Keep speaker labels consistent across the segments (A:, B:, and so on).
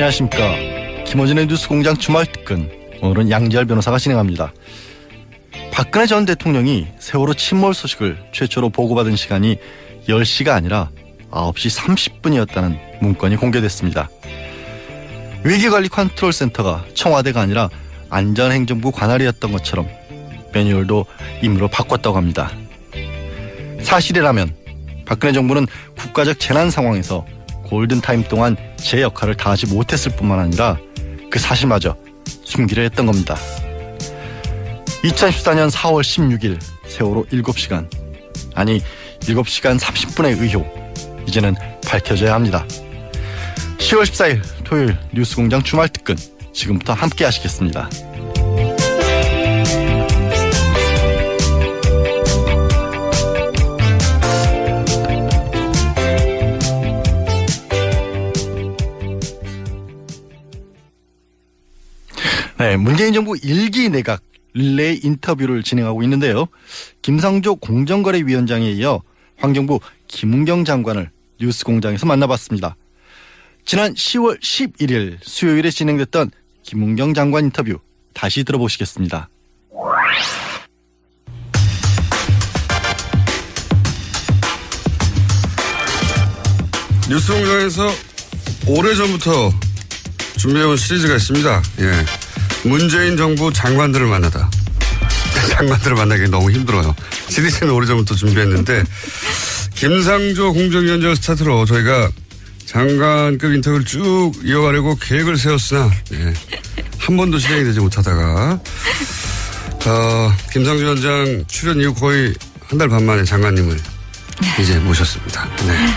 A: 안녕하십니까. 김어준의 뉴스공장 주말특근, 오늘은 양지열 변호사가 진행합니다. 박근혜 전 대통령이 세월호 침몰 소식을 최초로 보고받은 시간이 10시가 아니라 9시 30분이었다는 문건이 공개됐습니다. 위기관리 컨트롤센터가 청와대가 아니라 안전행정부 관할이었던 것처럼 매뉴얼도 임의로 바꿨다고 합니다. 사실이라면 박근혜 정부는 국가적 재난 상황에서 골든타임 동안 제 역할을 다하지 못했을 뿐만 아니라 그 사실마저 숨기려 했던 겁니다. 2014년 4월 16일 세월호 7시간, 아니 7시간 30분의 의혹, 이제는 밝혀져야 합니다. 10월 14일 토요일 뉴스공장 주말특근, 지금부터 함께 하시겠습니다. 네, 문재인 정부 1기 내각 릴레이 인터뷰를 진행하고 있는데요. 김상조 공정거래위원장에 이어 환경부 김은경 장관을 뉴스공장에서 만나봤습니다. 지난 10월 11일 수요일에 진행됐던 김은경 장관 인터뷰 다시 들어보시겠습니다.
B: 뉴스공장에서 오래전부터 준비해온 시리즈가 있습니다. 예. 문재인 정부 장관들을 만나다. 장관들을 만나기 너무 힘들어요. 시리즈는 오래전부터 준비했는데 김상조 공정위원장을 스타트로 저희가 장관급 인터뷰를 쭉 이어가려고 계획을 세웠으나 한 번도 실행이 되지 못하다가 김상조 위원장 출연 이후 거의 한 달 반 만에 장관님을 이제 모셨습니다. 네.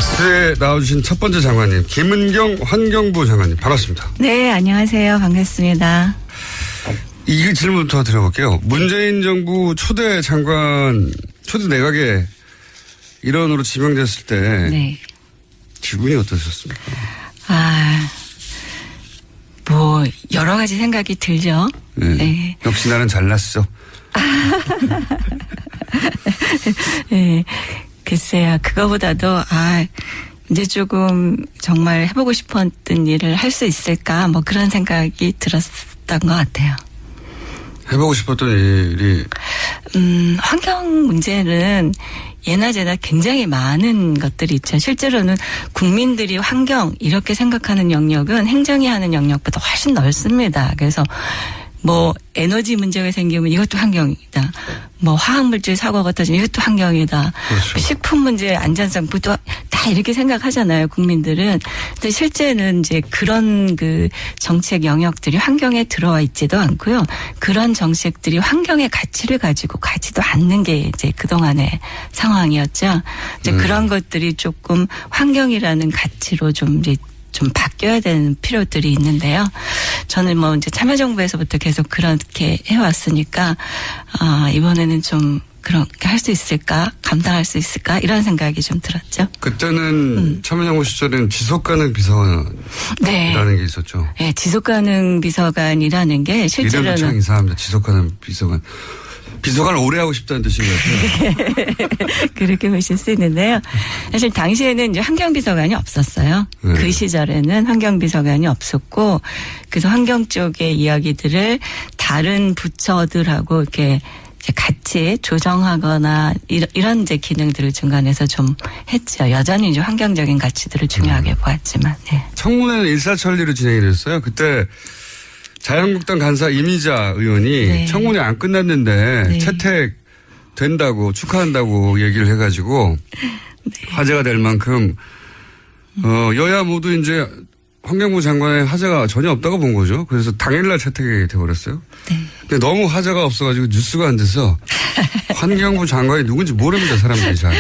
B: 스튜디오에 나와주신 첫 번째 장관님, 김은경 환경부 장관님, 반갑습니다.
C: 네, 안녕하세요. 반갑습니다.
B: 이 질문부터 드려볼게요. 문재인 정부 초대 장관, 초대 내각에 일원으로 지명됐을 때 네. 기분이 어떠셨습니까?
C: 뭐 여러 가지 생각이 들죠.
B: 네. 네. 역시 나는 잘났어.
C: 네. 글쎄요. 그거보다도 이제 조금 정말 해보고 싶었던 일을 할 수 있을까 뭐 그런 생각이 들었던 것 같아요.
B: 해보고 싶었던 일이?
C: 환경 문제는 예나 제나 굉장히 많은 것들이 있죠. 실제로는 국민들이 환경 이렇게 생각하는 영역은 행정이 하는 영역보다 훨씬 넓습니다. 그래서 뭐 에너지 문제가 생기면 이것도 환경이다. 뭐 화학물질 사고가 터지면 이것도 환경이다.
B: 그렇죠.
C: 식품 문제 안전성부터 다 이렇게 생각하잖아요, 국민들은. 근데 실제는 이제 그런 그 정책 영역들이 환경에 들어와 있지도 않고요. 그런 정책들이 환경의 가치를 가지고 가지도 않는 게 이제 그동안의 상황이었죠. 이제 그런 것들이 조금 환경이라는 가치로 좀 바뀌어야 되는 필요들이 있는데요. 저는 뭐 이제 참여정부에서부터 계속 그렇게 해왔으니까, 이번에는 좀 그렇게 할 수 있을까? 감당할 수 있을까? 이런 생각이 좀 들었죠.
B: 그때는 참여정부 시절에는 지속가능 비서관이라는
C: 네.
B: 게 있었죠.
C: 네, 지속가능 비서관이라는 게 실제로는.
B: 이름도 참 이상합니다. 지속가능 비서관. 비서관을 오래 하고 싶다는 뜻인 것 같아요.
C: 그렇게 보실 수 있는데요. 사실 당시에는 이제 환경비서관이 없었어요.
B: 네.
C: 그 시절에는 환경비서관이 없었고, 그래서 환경 쪽의 이야기들을 다른 부처들하고 이렇게 같이 조정하거나 이런 이제 기능들을 중간에서 좀 했죠. 여전히 이제 환경적인 가치들을 중요하게 보았지만. 네.
B: 청문회는 일사천리로 진행이 됐어요. 그때 자유한국당 간사 이미자 의원이 네. 청문회 안 끝났는데 네. 채택된다고 축하한다고 얘기를 해가지고 네. 화제가 될 만큼 여야 모두 이제 환경부 장관의 화제가 전혀 없다고 본 거죠. 그래서 당일날 채택이 돼버렸어요. 네. 근데 너무 화제가 없어가지고 뉴스가 안 돼서 환경부 장관이 누군지 모릅니다. 사람들이 잘.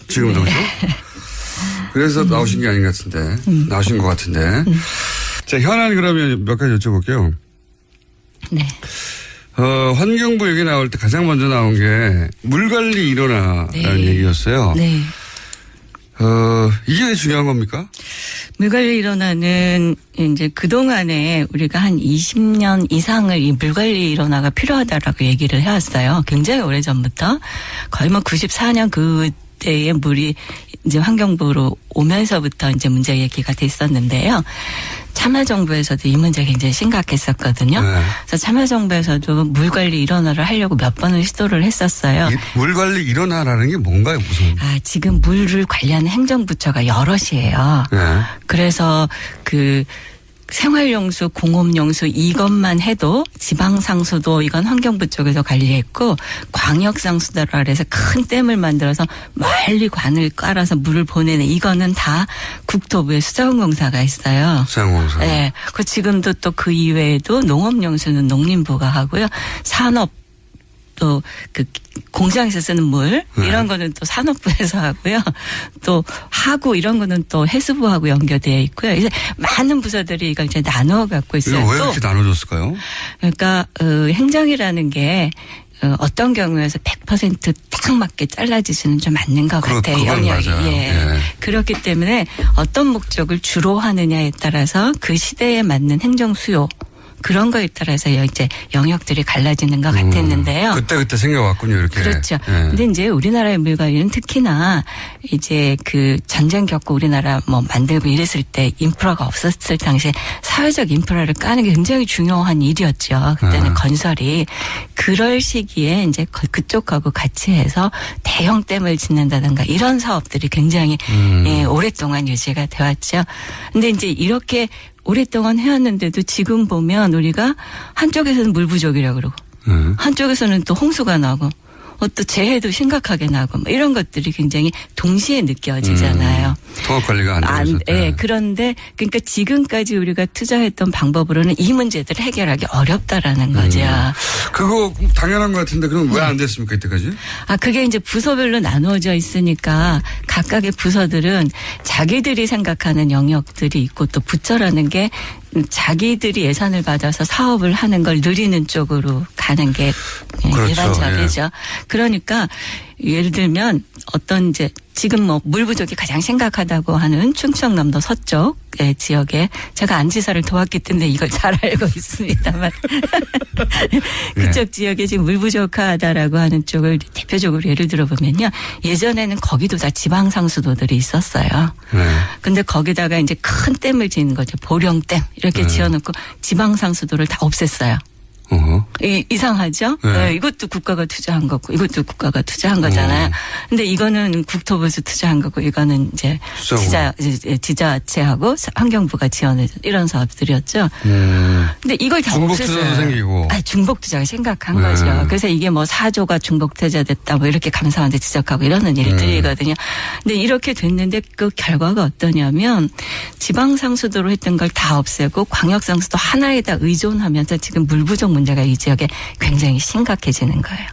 B: 지금도 그렇죠. 그래서 나오신 게 아닌 것 같은데. 나오신 것 같은데. 자, 현안 그러면 몇 가지 여쭤볼게요.
C: 네.
B: 환경부 얘기 나올 때 가장 먼저 나온 게 물관리 일어나라는
C: 네.
B: 얘기였어요.
C: 네.
B: 이게 왜 중요한 겁니까?
C: 물관리 일원화는 이제 그동안에 우리가 한 20년 이상을 이 물관리 일원화가 필요하다라고 얘기를 해왔어요. 굉장히 오래전부터. 거의 뭐 94년 그때의 물이 이제 환경부로 오면서부터 이제 문제 얘기가 됐었는데요. 참여정부에서도 이 문제 굉장히 심각했었거든요.
B: 네.
C: 그래서 참여정부에서도 물 관리 일원화를 하려고 몇 번을 시도를 했었어요.
B: 물 관리 일원화라는 게 뭔가요, 무슨?
C: 지금 물을 관리하는 행정부처가 여럿이에요.
B: 네.
C: 그래서 그 생활용수, 공업용수 이것만 해도 지방상수도 이건 환경부 쪽에서 관리했고 광역상수도라 그래서 큰 댐을 만들어서 멀리 관을 깔아서 물을 보내는 이거는 다 국토부에 수자원공사가 있어요.
B: 수자원공사.
C: 네. 그 지금도 또 그 이외에도 농업용수는 농림부가 하고요. 산업 또 그 공장에서 쓰는 물 이런 거는 또 산업부에서 하고요. 또 하구 이런 거는 또 해수부하고 연결되어 있고요. 이제 많은 부서들이 이걸 이제 나누어 갖고 있어요.
B: 이거 왜 이렇게 나눠줬을까요?
C: 그러니까 행정이라는 게 어떤 경우에서 100%딱 맞게 잘라지지는 좀 않는 것 같아요.
B: 그건
C: 영역이.
B: 맞아요. 예.
C: 그렇기 때문에 어떤 목적을 주로 하느냐에 따라서 그 시대에 맞는 행정 수요 그런 거에 따라서 이제 영역들이 갈라지는 것 같았는데요.
B: 그때 생겨왔군요, 이렇게.
C: 그렇죠.
B: 예.
C: 근데 이제 우리나라의 물 관리는 특히나 이제 그 전쟁 겪고 우리나라 뭐 만들고 이랬을 때 인프라가 없었을 당시에 사회적 인프라를 까는 게 굉장히 중요한 일이었죠. 그때는 건설이. 그럴 시기에 이제 그쪽하고 같이 해서 대형 댐을 짓는다든가 이런 사업들이 굉장히 오랫동안 유지가 되었죠. 근데 이제 이렇게 오랫동안 해왔는데도 지금 보면 우리가 한쪽에서는 물 부족이라고 그러고 한쪽에서는 또 홍수가 나고 또 재해도 심각하게 나고 뭐 이런 것들이 굉장히 동시에 느껴지잖아요.
B: 통합 관리가 안 되고
C: 네. 그런데 그러니까 지금까지 우리가 투자했던 방법으로는 이 문제들을 해결하기 어렵다라는 거죠.
B: 그거 당연한 것 같은데 그럼 왜 안 됐습니까 이때까지?
C: 그게 이제 부서별로 나누어져 있으니까 각각의 부서들은 자기들이 생각하는 영역들이 있고 또 부처라는 게 자기들이 예산을 받아서 사업을 하는 걸 누리는 쪽으로 가는 게
B: 그렇죠.
C: 일반적이죠.
B: 예.
C: 그러니까 예를 들면 어떤 이제 지금 뭐 물 부족이 가장 심각하다고 하는 충청남도 서쪽 지역에 제가 안지사를 도왔기 때문에 이걸 잘 알고 있습니다만 그쪽 지역에 지금 물 부족하다라고 하는 쪽을 대표적으로 예를 들어보면요. 예전에는 거기도 다 지방상수도들이 있었어요. 근데 거기다가 이제 큰 댐을 짓는 거죠. 보령댐 이렇게 지어놓고 지방상수도를 다 없앴어요. 이상하죠? 네, 이것도 국가가 투자한 거고 이것도 국가가 투자한 거잖아요. 근데 이거는 국토부에서 투자한 거고 이거는 이제 지자체하고 환경부가 지원해 이런 사업들이었죠. 근데 이걸 다
B: 중복
C: 없앴어요.
B: 투자도 생기고.
C: 중복 투자가 심각한 거죠. 그래서 이게 뭐 4조가 중복 투자됐다 뭐 이렇게 감사원한테 지적하고 이러는 일들이거든요. 근데 이렇게 됐는데 그 결과가 어떠냐면 지방상수도로 했던 걸 다 없애고 광역상수도 하나에다 의존하면서 지금 물 부족 문제가 이 지역에 굉장히 심각해지는 거예요.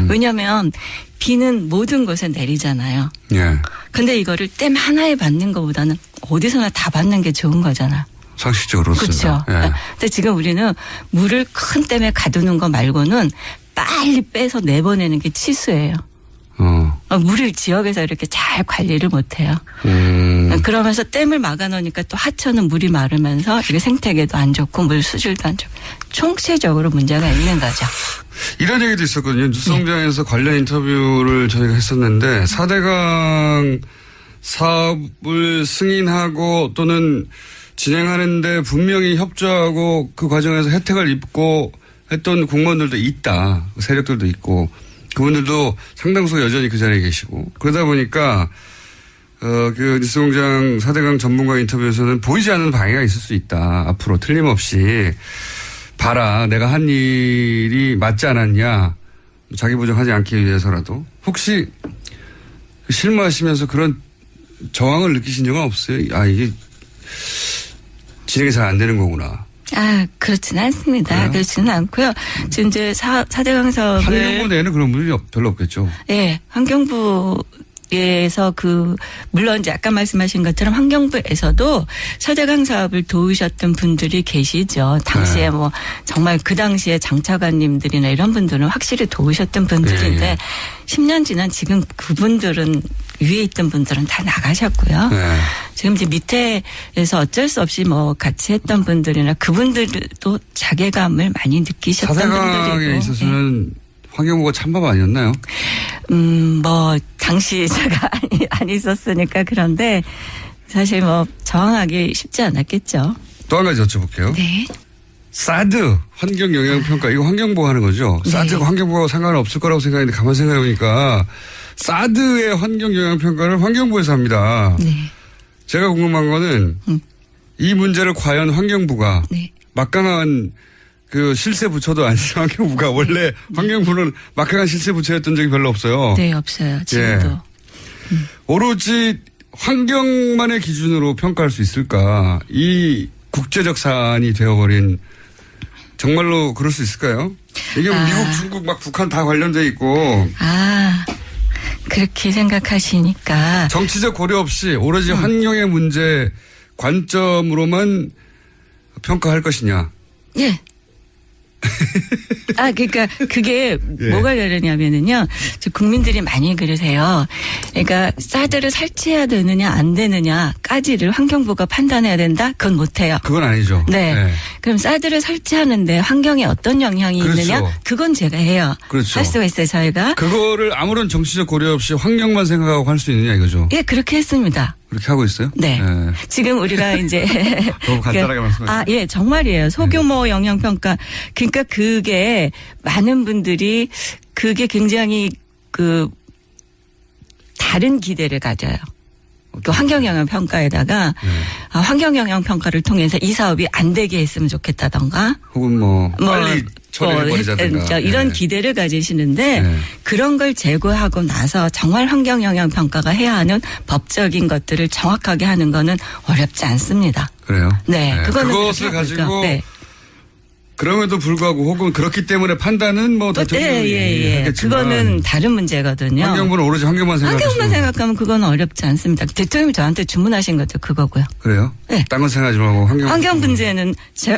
C: 왜냐하면 비는 모든 곳에 내리잖아요.
B: 예.
C: 근데 이거를 댐 하나에 받는 것보다는 어디서나 다 받는 게 좋은 거잖아요.
B: 상식적으로
C: 그렇죠.
B: 예.
C: 근데 지금 우리는 물을 큰 댐에 가두는 거 말고는 빨리 빼서 내보내는 게 치수예요. 물을 지역에서 이렇게 잘 관리를 못해요. 그러면서 댐을 막아놓으니까 또 하천은 물이 마르면서 이게 생태계도 안 좋고 물 수질도 안 좋고 총체적으로 문제가 있는 거죠.
B: 이런 얘기도 있었거든요. 뉴스공장에서 관련 인터뷰를 저희가 했었는데 4대강 사업을 승인하고 또는 진행하는데 분명히 협조하고 그 과정에서 혜택을 입고 했던 공무원들도 있다. 세력들도 있고 그분들도 상당수 여전히 그 자리에 계시고 그러다 보니까 그 뉴스공장 4대강 전문가 인터뷰에서는 보이지 않는 방해가 있을 수 있다. 앞으로 틀림없이 봐라. 내가 한 일이 맞지 않았냐. 자기 부정하지 않기 위해서라도. 혹시 실무하시면서 그런 저항을 느끼신 적은 없어요? 이게 진행이 잘 안 되는 거구나.
C: 그렇지는 않습니다.
B: 그래요?
C: 그렇지는 않고요. 지금 이제 4대강 사업을.
B: 환경부 내에는 그런 분이 별로 없겠죠.
C: 네. 환경부에서 물론 이제 아까 말씀하신 것처럼 환경부에서도 4대강 사업을 도우셨던 분들이 계시죠. 당시에 뭐 정말 그 당시에 장차관님들이나 이런 분들은 확실히 도우셨던 분들인데
B: 예.
C: 10년 지난 지금 그분들은 위에 있던 분들은 다 나가셨고요.
B: 네.
C: 지금 이제 밑에서 어쩔 수 없이 뭐 같이 했던 분들이나 그분들도 자괴감을 많이 느끼셨던 분들이고.
B: 4대강에 있어서는 환경부가 찬밥 아니었나요?
C: 뭐 당시 제가 안 있었으니까 그런데 사실 뭐 정하기 쉽지 않았겠죠.
B: 또 한 가지 여쭤볼게요.
C: 네.
B: 사드 환경영향평가 이거 환경부가 하는 거죠.
C: 네.
B: 사드가 환경부하고 상관은 없을 거라고 생각했는데 가만 생각해보니까 사드의 환경영향평가를 환경부에서 합니다.
C: 네.
B: 제가 궁금한 거는 이 문제를 과연 환경부가
C: 네.
B: 막강한 그 실세 부처도 아닌 환경부가 원래 환경부는 막강한 실세 부처였던 적이 별로 없어요.
C: 네, 없어요. 지금도.
B: 예. 오로지 환경만의 기준으로 평가할 수 있을까? 이 국제적 사안이 되어버린 정말로 그럴 수 있을까요? 이게 미국, 중국, 막 북한 다 관련돼 있고
C: 그렇게 생각하시니까
B: 정치적 고려 없이 오로지 환경의 문제 관점으로만 평가할 것이냐?
C: 예. 그러니까 그게
B: 예.
C: 뭐가 다르냐면은요. 국민들이 많이 그러세요. 그러니까 사드를 설치해야 되느냐 안 되느냐까지를 환경부가 판단해야 된다? 그건 못해요.
B: 그건 아니죠.
C: 네.
B: 네.
C: 그럼 사드를 설치하는데 환경에 어떤 영향이
B: 그렇죠.
C: 있느냐? 그건 제가 해요.
B: 그렇죠.
C: 할 수가 있어요, 저희가.
B: 그거를 아무런 정치적 고려 없이 환경만 생각하고 할 수 있느냐 이거죠.
C: 예, 그렇게 했습니다.
B: 그렇게 하고 있어요?
C: 네. 지금 우리가 이제
B: 너무 간단하게 말씀하셨어요.
C: 예, 정말이에요. 소규모 영향평가. 그러니까 그게 많은 분들이 그게 굉장히 다른 기대를 가져요. 그 환경영향평가에다가 환경영향평가를 통해서 이 사업이 안 되게 했으면 좋겠다던가
B: 혹은 빨리 처리해버리자든가.
C: 이런
B: 네.
C: 기대를 가지시는데 그런 걸 제고하고 나서 정말 환경영향평가가 해야 하는 법적인 것들을 정확하게 하는 거는 어렵지 않습니다.
B: 그래요?
C: 네. 그거는
B: 그것을
C: 그렇게 하고
B: 가지고
C: 네.
B: 그럼에도 불구하고 혹은 그렇기 때문에 판단은 대통령이 하겠지만
C: 그거는 다른 문제거든요.
B: 환경부는 오로지 환경만 생각하시고
C: 환경만 생각하면 그건 어렵지 않습니다. 대통령이 저한테 주문하신 것도 그거고요.
B: 그래요?
C: 네.
B: 딴 건 생각하지 말고
C: 환경 문제는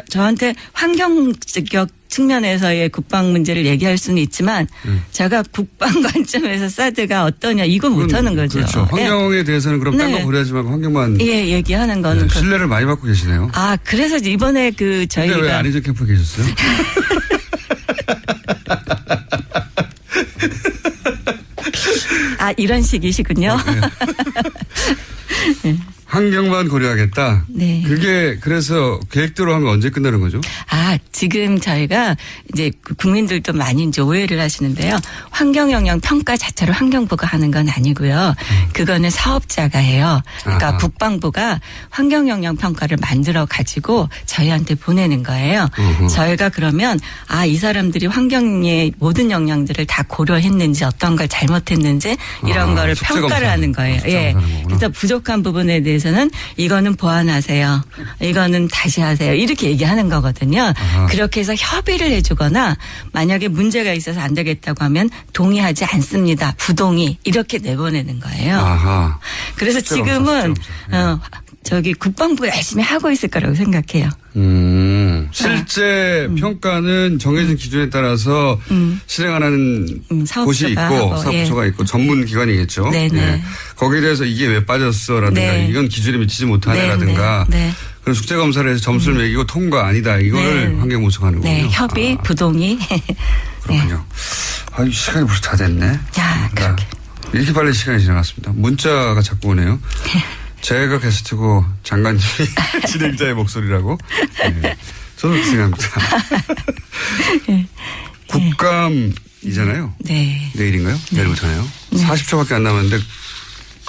C: 저한테 환경적 측면에서의 국방 문제를 얘기할 수는 있지만 제가 국방 관점에서 사드가 어떠냐 이거 못하는 거죠.
B: 그렇죠. 환경에 대해서는 그럼 딴 거
C: 네.
B: 고려하지 말고 환경만
C: 얘기하는 거는
B: 신뢰를 많이 받고 계시네요.
C: 그래서 이번에
B: 근데
C: 저희가
B: 왜 안희정 캠프에 계셨어요?
C: 이런 식이시군요.
B: 네. 환경만 고려하겠다.
C: 네.
B: 그게 그래서 계획대로 하면 언제 끝나는 거죠?
C: 지금 저희가 이제 국민들도 많이 이제 오해를 하시는데요. 환경영향 평가 자체를 환경부가 하는 건 아니고요. 그거는 사업자가 해요. 그러니까
B: 아하.
C: 국방부가 환경영향 평가를 만들어 가지고 저희한테 보내는 거예요. 저희가 그러면 이 사람들이 환경의 모든 영향들을 다 고려했는지 어떤 걸 잘못했는지 이런 거를
B: 숙제
C: 평가를
B: 검사.
C: 하는 거예요.
B: 숙제
C: 예.
B: 검사하는 거구나.
C: 그래서 부족한 부분에 대해서는 이거는 보완하세요. 이거는 다시 하세요. 이렇게 얘기하는 거거든요. 그렇게 해서 협의를 해주거나 만약에 문제가 있어서 안 되겠다고 하면 동의하지 않습니다. 부동의 이렇게 내보내는 거예요.
B: 아하.
C: 그래서
B: 숙제
C: 지금은
B: 검사.
C: 국방부 열심히 하고 있을 거라고 생각해요.
B: 실제 평가는 정해진 기준에 따라서 실행하는
C: 사업소가
B: 곳이 있고
C: 하고,
B: 사업소가 있고 전문 기관이겠죠.
C: 네네.
B: 예. 거기에 대해서 이게 왜 빠졌어라든가
C: 네.
B: 이건 기준에 미치지 못하네라든가
C: 네.
B: 그런 숙제 검사를 해서 점수를 매기고 통과 아니다 이거를
C: 네.
B: 환경 모청하는 거군요.
C: 네, 협의, 부동의.
B: 그렇군요. 시간이 벌써 다 됐네.
C: 그렇게.
B: 이렇게 빨리 시간이 지나갔습니다. 문자가 자꾸 오네요. 제가 게스트고 장관님이 진행자의 목소리라고. 네. 저도 그렇게 생각합니다. 국감이잖아요.
C: 네.
B: 내일인가요? 내일부터네요. 40초밖에 안 남았는데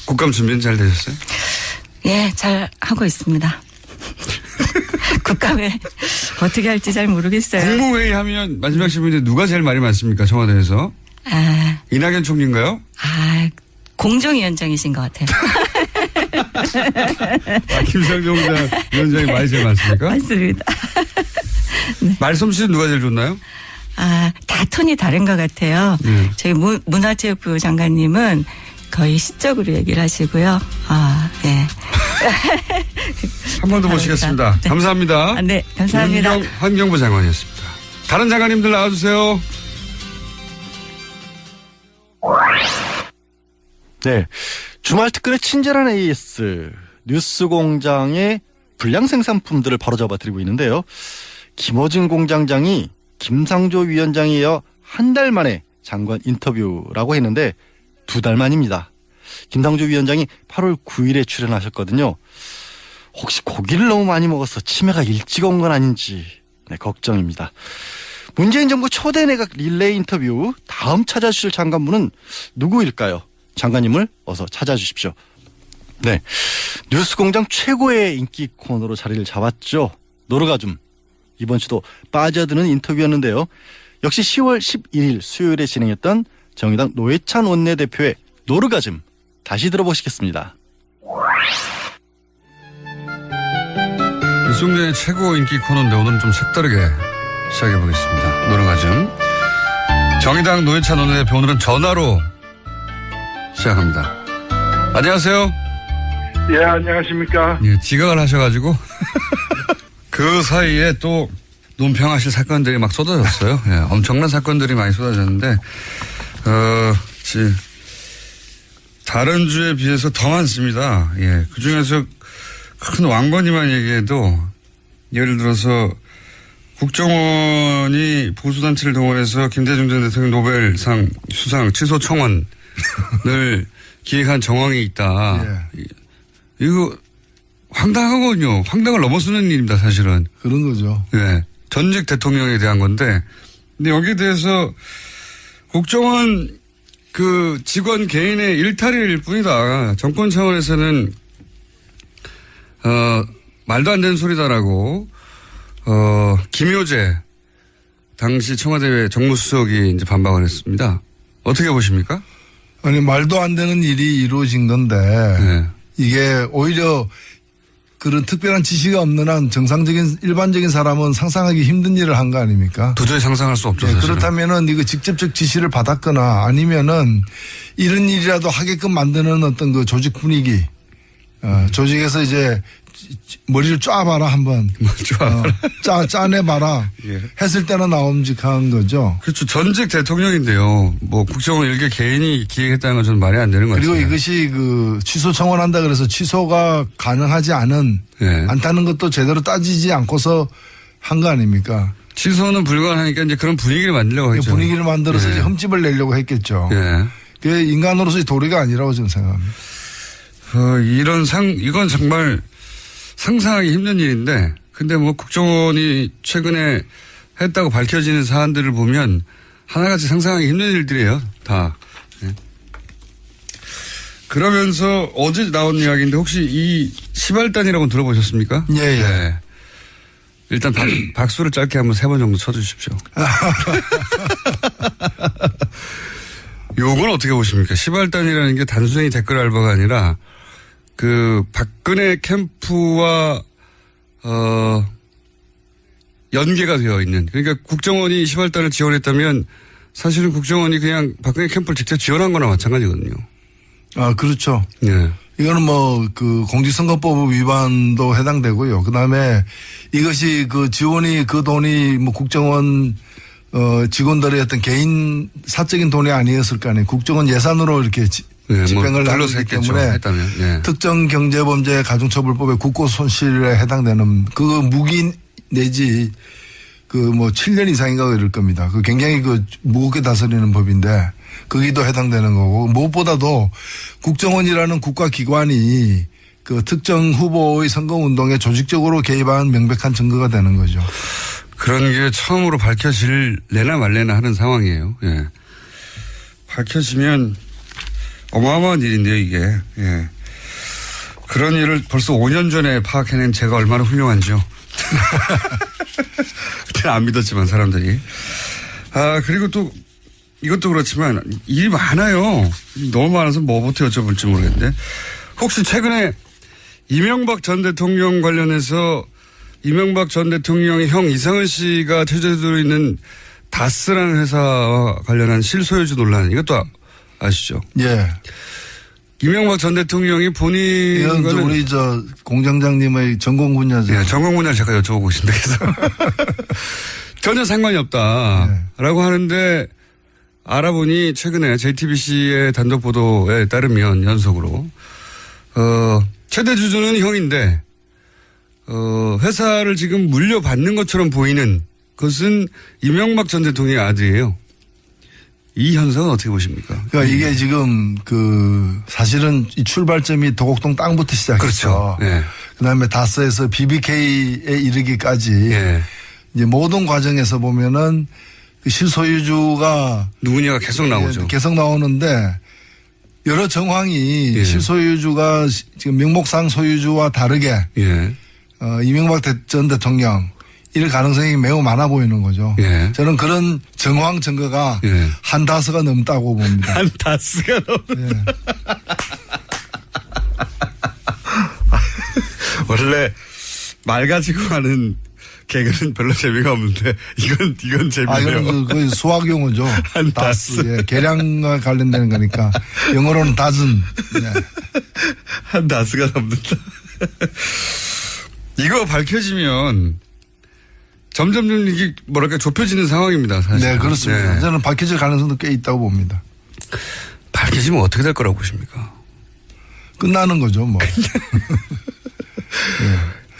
B: 국감 준비는 잘 되셨어요?
C: 예, 잘 하고 있습니다. 국감에 어떻게 할지 잘 모르겠어요.
B: 국무회의 하면 마지막 질문인데 누가 제일 말이 많습니까? 청와대에서. 이낙연 총리인가요?
C: 공정위원장이신 것 같아요.
B: 김상정 위원장이 말이 제일 많습니까?
C: 맞습니다.
B: 말솜씨는 누가 제일 좋나요?
C: 다 톤이 다른 것 같아요. 저희 문화체육부 장관님은 거의 시적으로 얘기를 하시고요. 예.
B: 한 번 더 모시겠습니다.
C: 네.
B: 감사합니다.
C: 네, 감사합니다.
B: 환경부 장관이었습니다. 다른 장관님들 나와주세요.
A: 네. 주말 특근의 친절한 AS 뉴스공장의 불량 생산품들을 바로잡아 드리고 있는데요. 김어진 공장장이 김상조 위원장에 이어 한 달 만에 장관 인터뷰라고 했는데 2달 만입니다. 김상조 위원장이 8월 9일에 출연하셨거든요. 혹시 고기를 너무 많이 먹어서 치매가 일찍 온 건 아닌지 걱정입니다. 문재인 정부 초대 내각 릴레이 인터뷰 다음 찾아주실 장관분은 누구일까요? 장관님을 어서 찾아주십시오. 네, 뉴스공장 최고의 인기 코너로 자리를 잡았죠. 노르가즘. 이번 주도 빠져드는 인터뷰였는데요. 역시 10월 11일 수요일에 진행했던 정의당 노회찬 원내대표의 노르가즘 다시 들어보시겠습니다.
B: 뉴스공장의 최고 인기 코너인데 오늘은 좀 색다르게 시작해보겠습니다. 노르가즘. 정의당 노회찬 원내대표 오늘은 전화로 시작합니다. 안녕하세요.
D: 예, 안녕하십니까.
B: 예, 지각을 하셔가지고 그 사이에 또 논평하실 사건들이 막 쏟아졌어요. 예, 엄청난 사건들이 많이 쏟아졌는데 다른 주에 비해서 더 많습니다. 예, 그 중에서 큰 왕건이만 얘기해도 예를 들어서 국정원이 보수단체를 동원해서 김대중 전 대통령 노벨상 수상 취소 청원을 기획한 정황이 있다.
E: 예.
B: 이거 황당하거든요. 황당을 넘어서는 일입니다, 사실은.
E: 그런 거죠.
B: 예. 전직 대통령에 대한 건데. 근데 여기에 대해서 국정원 그 직원 개인의 일탈일 뿐이다. 정권 차원에서는, 말도 안 되는 소리다라고, 김효재, 당시 청와대 정무수석이 이제 반박을 했습니다. 어떻게 보십니까?
E: 아니, 말도 안 되는 일이 이루어진 건데,
B: 네.
E: 이게 오히려 그런 특별한 지시가 없는 한 정상적인, 일반적인 사람은 상상하기 힘든 일을 한 거 아닙니까?
B: 도저히 상상할 수 없죠.
E: 네,
B: 사실은.
E: 그렇다면은 이거 직접적 지시를 받았거나 아니면은 이런 일이라도 하게끔 만드는 어떤 그 조직 분위기, 조직에서 이제 머리를 쫙봐라 한번. 짜내봐라.
B: 예.
E: 했을 때는 나옴직한 거죠.
B: 그렇죠. 전직 대통령인데요. 뭐 국정원 일개 개인이 기획했다는 건 저는 말이 안 되는 것 같아요.
E: 그리고 이것이 그 취소 청원한다 그래서 취소가 가능하지 않다는 것도 제대로 따지지 않고서 한 거 아닙니까?
B: 취소는 불가능하니까 이제 그런 분위기를 만들려고 했죠.
E: 분위기를 만들어서
B: 예.
E: 이제 흠집을 내려고 했겠죠.
B: 예.
E: 그게 인간으로서의 도리가 아니라고 저는 생각합니다.
B: 이건 정말 상상하기 힘든 일인데, 근데 뭐 국정원이 최근에 했다고 밝혀지는 사안들을 보면 하나같이 상상하기 힘든 일들이에요, 다. 예. 그러면서 어제 나온 이야기인데 혹시 이 시발단이라고 들어보셨습니까?
E: 예, 예.
B: 네. 일단 박수를 짧게 한번 3번 정도 쳐주십시오. 요건 어떻게 보십니까? 시발단이라는 게 단순히 댓글 알바가 아니라 그 박근혜 캠프와 연계가 되어 있는, 그러니까 국정원이 시발단을 지원했다면 사실은 국정원이 그냥 박근혜 캠프를 직접 지원한 거나 마찬가지거든요.
E: 아, 그렇죠.
B: 네.
E: 이거는 뭐 그 공직선거법 위반도 해당되고요. 그다음에 이것이 그 지원이 그 돈이 뭐 국정원 직원들의 어떤 개인 사적인 돈이 아니었을 거 아니에요. 국정원 예산으로 이렇게 집행을 하기 때문에
B: 했다면. 네.
E: 특정 경제범죄 가중처벌법의 국고손실에 해당되는 그 무기 내지 그 뭐 7년 이상인가 그럴 겁니다. 그 굉장히 그 무겁게 다스리는 법인데 거기도 해당되는 거고, 무엇보다도 국정원이라는 국가기관이 그 특정 후보의 선거운동에 조직적으로 개입한 명백한 증거가 되는 거죠.
B: 그런 게 처음으로 밝혀질래나 말래나 하는 상황이에요. 예. 밝혀지면 어마어마한 일인데요, 이게. 예. 그런 일을 벌써 5년 전에 파악해낸 제가 얼마나 훌륭한지요. 그때는 안 믿었지만 사람들이. 그리고 또 이것도 그렇지만 일이 많아요. 너무 많아서 뭐부터 여쭤볼지 모르겠는데, 혹시 최근에 이명박 전 대통령 관련해서 이명박 전 대통령의 형 이상은 씨가 퇴조되어 있는 다스라는 회사와 관련한 실소유주 논란, 이것도 아시죠?
E: 예.
B: 이명박 전 대통령이 본인
E: 이건 우리 공장장님의 전공 분야죠.
B: 예, 전공 분야를 제가 여쭤보고 있습니다. 그래서 전혀 상관이 없다라고 하는데, 알아보니 최근에 JTBC의 단독 보도에 따르면 연속으로 최대 주주는 형인데 회사를 지금 물려받는 것처럼 보이는 것은 이명박 전 대통령의 아들이에요. 이 현상은 어떻게 보십니까?
E: 그러니까 이게 지금 사실은 이 출발점이 도곡동 땅부터 시작했죠.
B: 그렇죠. 예.
E: 그다음에 다스에서 BBK에 이르기까지
B: 예.
E: 이제 모든 과정에서 보면은 그 실소유주가
B: 누구냐가 계속 나오죠.
E: 계속 나오는데 여러 정황이
B: 예.
E: 실소유주가 지금 명목상 소유주와 다르게
B: 예.
E: 이명박 전 대통령 이럴 가능성이 매우 많아 보이는 거죠.
B: 예.
E: 저는 그런 정황 증거가
B: 예.
E: 한 다스가 넘다고 봅니다.
B: 한 다스가 넘는.
E: 예.
B: 원래 말 가지고 하는 개그는 별로 재미가 없는데 이건 재미네요.
E: 이건 거의 수학 용어죠.
B: 한 다스.
E: 예, 계량과 관련되는 거니까 영어로는 다즌. 예.
B: 한 다스가 넘는다. 이거 밝혀지면 점점 이게 뭐랄까 좁혀지는 상황입니다. 사실.
E: 네, 그렇습니다.
B: 네.
E: 저는 밝혀질 가능성도 꽤 있다고 봅니다.
B: 밝혀지면 어떻게 될 거라고 보십니까?
E: 끝나는 거죠, 뭐.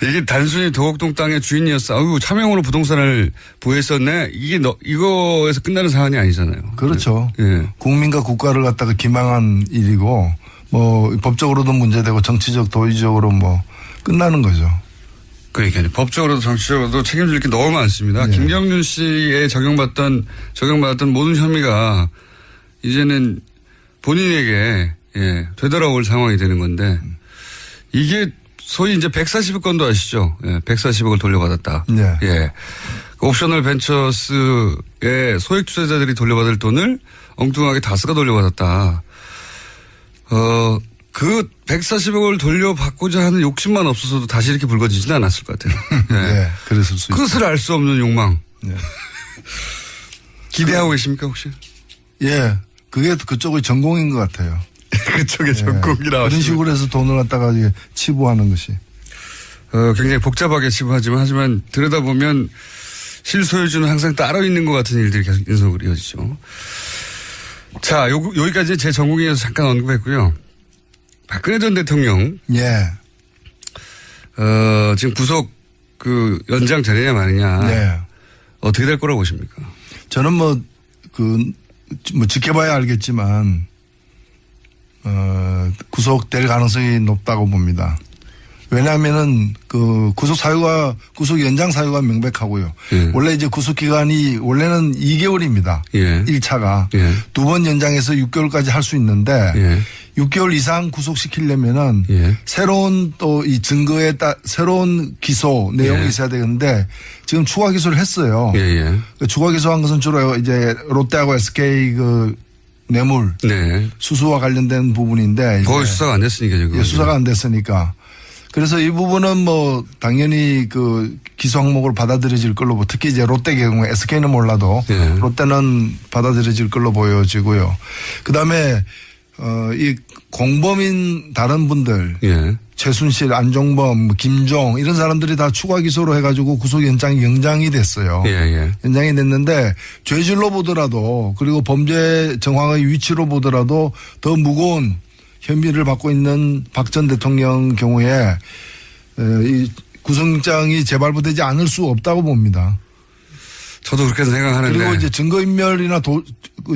B: 이게 단순히 도곡동 땅의 주인이었어. 아유, 차명으로 부동산을 보유했었네. 이거에서 끝나는 사안이 아니잖아요.
E: 그렇죠.
B: 예.
E: 국민과 국가를 갖다가 기망한 일이고, 뭐, 법적으로도 문제되고, 정치적, 도의적으로 뭐, 끝나는 거죠.
B: 그러니까요. 법적으로도 정치적으로도 책임질 게 너무 많습니다.
E: 네.
B: 김경준 씨에 적용받았던 모든 혐의가 이제는 본인에게 되돌아올 상황이 되는 건데 이게 소위 이제 140억 건도 아시죠? 140억을 돌려받았다.
E: 네.
B: 예. 옵셔널 벤처스의 소액 투자자들이 돌려받을 돈을 엉뚱하게 다스가 돌려받았다. 그 140억을 돌려받고자 하는 욕심만 없어서도 다시 이렇게 불거지지는 않았을 것 같아요.
E: 네. 그랬을 수 있죠.
B: 끝을 알 수 없는 욕망.
E: 네.
B: 기대하고 계십니까 혹시?
E: 예. 그게 그쪽의 전공인 것 같아요.
B: 그쪽에 전공이라.
E: 그런 식으로 해서 돈을 갖다가 이게 치부하는 것이.
B: 굉장히 복잡하게 하지만 들여다보면 실소유주는 항상 따로 있는 것 같은 일들이 계속 연속으로 이어지죠. 자, 여기까지 제 전공에서 잠깐 언급했고요. 박근혜 전 대통령.
E: 예.
B: 지금 구속 연장 되느냐 마느냐.
E: 네.
B: 어떻게 될 거라고 보십니까?
E: 저는 지켜봐야 알겠지만, 구속될 가능성이 높다고 봅니다. 왜냐하면은 구속 연장 사유가 명백하고요.
B: 예.
E: 원래 이제 구속 기간이 원래는 2개월입니다.
B: 예.
E: 1차가.
B: 예.
E: 2번 연장해서 6개월까지 할 수 있는데
B: 예.
E: 6개월 이상 구속시키려면은
B: 예.
E: 새로운 또 이 증거에 새로운 기소 내용이
B: 예.
E: 있어야 되는데 지금 추가 기소를 했어요.
B: 예.
E: 추가 기소한 것은 주로 이제 롯데하고 SK 뇌물
B: 네.
E: 수수와 관련된 부분인데
B: 거의 수사가 안 됐으니까 지금.
E: 예, 수사가 안 됐으니까. 그래서 이 부분은 뭐 당연히 기소 항목으로 받아들여질 걸로 특히 이제 롯데 경우에 SK는 몰라도
B: 예.
E: 롯데는 받아들여질 걸로 보여지고요. 그다음에 이 공범인 다른 분들
B: 예.
E: 최순실, 안종범, 김종 이런 사람들이 다 추가 기소로 해가지고 구속 연장이 됐어요.
B: 예.
E: 연장이 됐는데 죄질로 보더라도 그리고 범죄 정황의 위치로 보더라도 더 무거운 혐의를 받고 있는 박 전 대통령 경우에 이 구속영장이 재발부되지 않을 수 없다고 봅니다.
B: 저도 그렇게 생각하는데.
E: 그리고 이제 증거인멸이나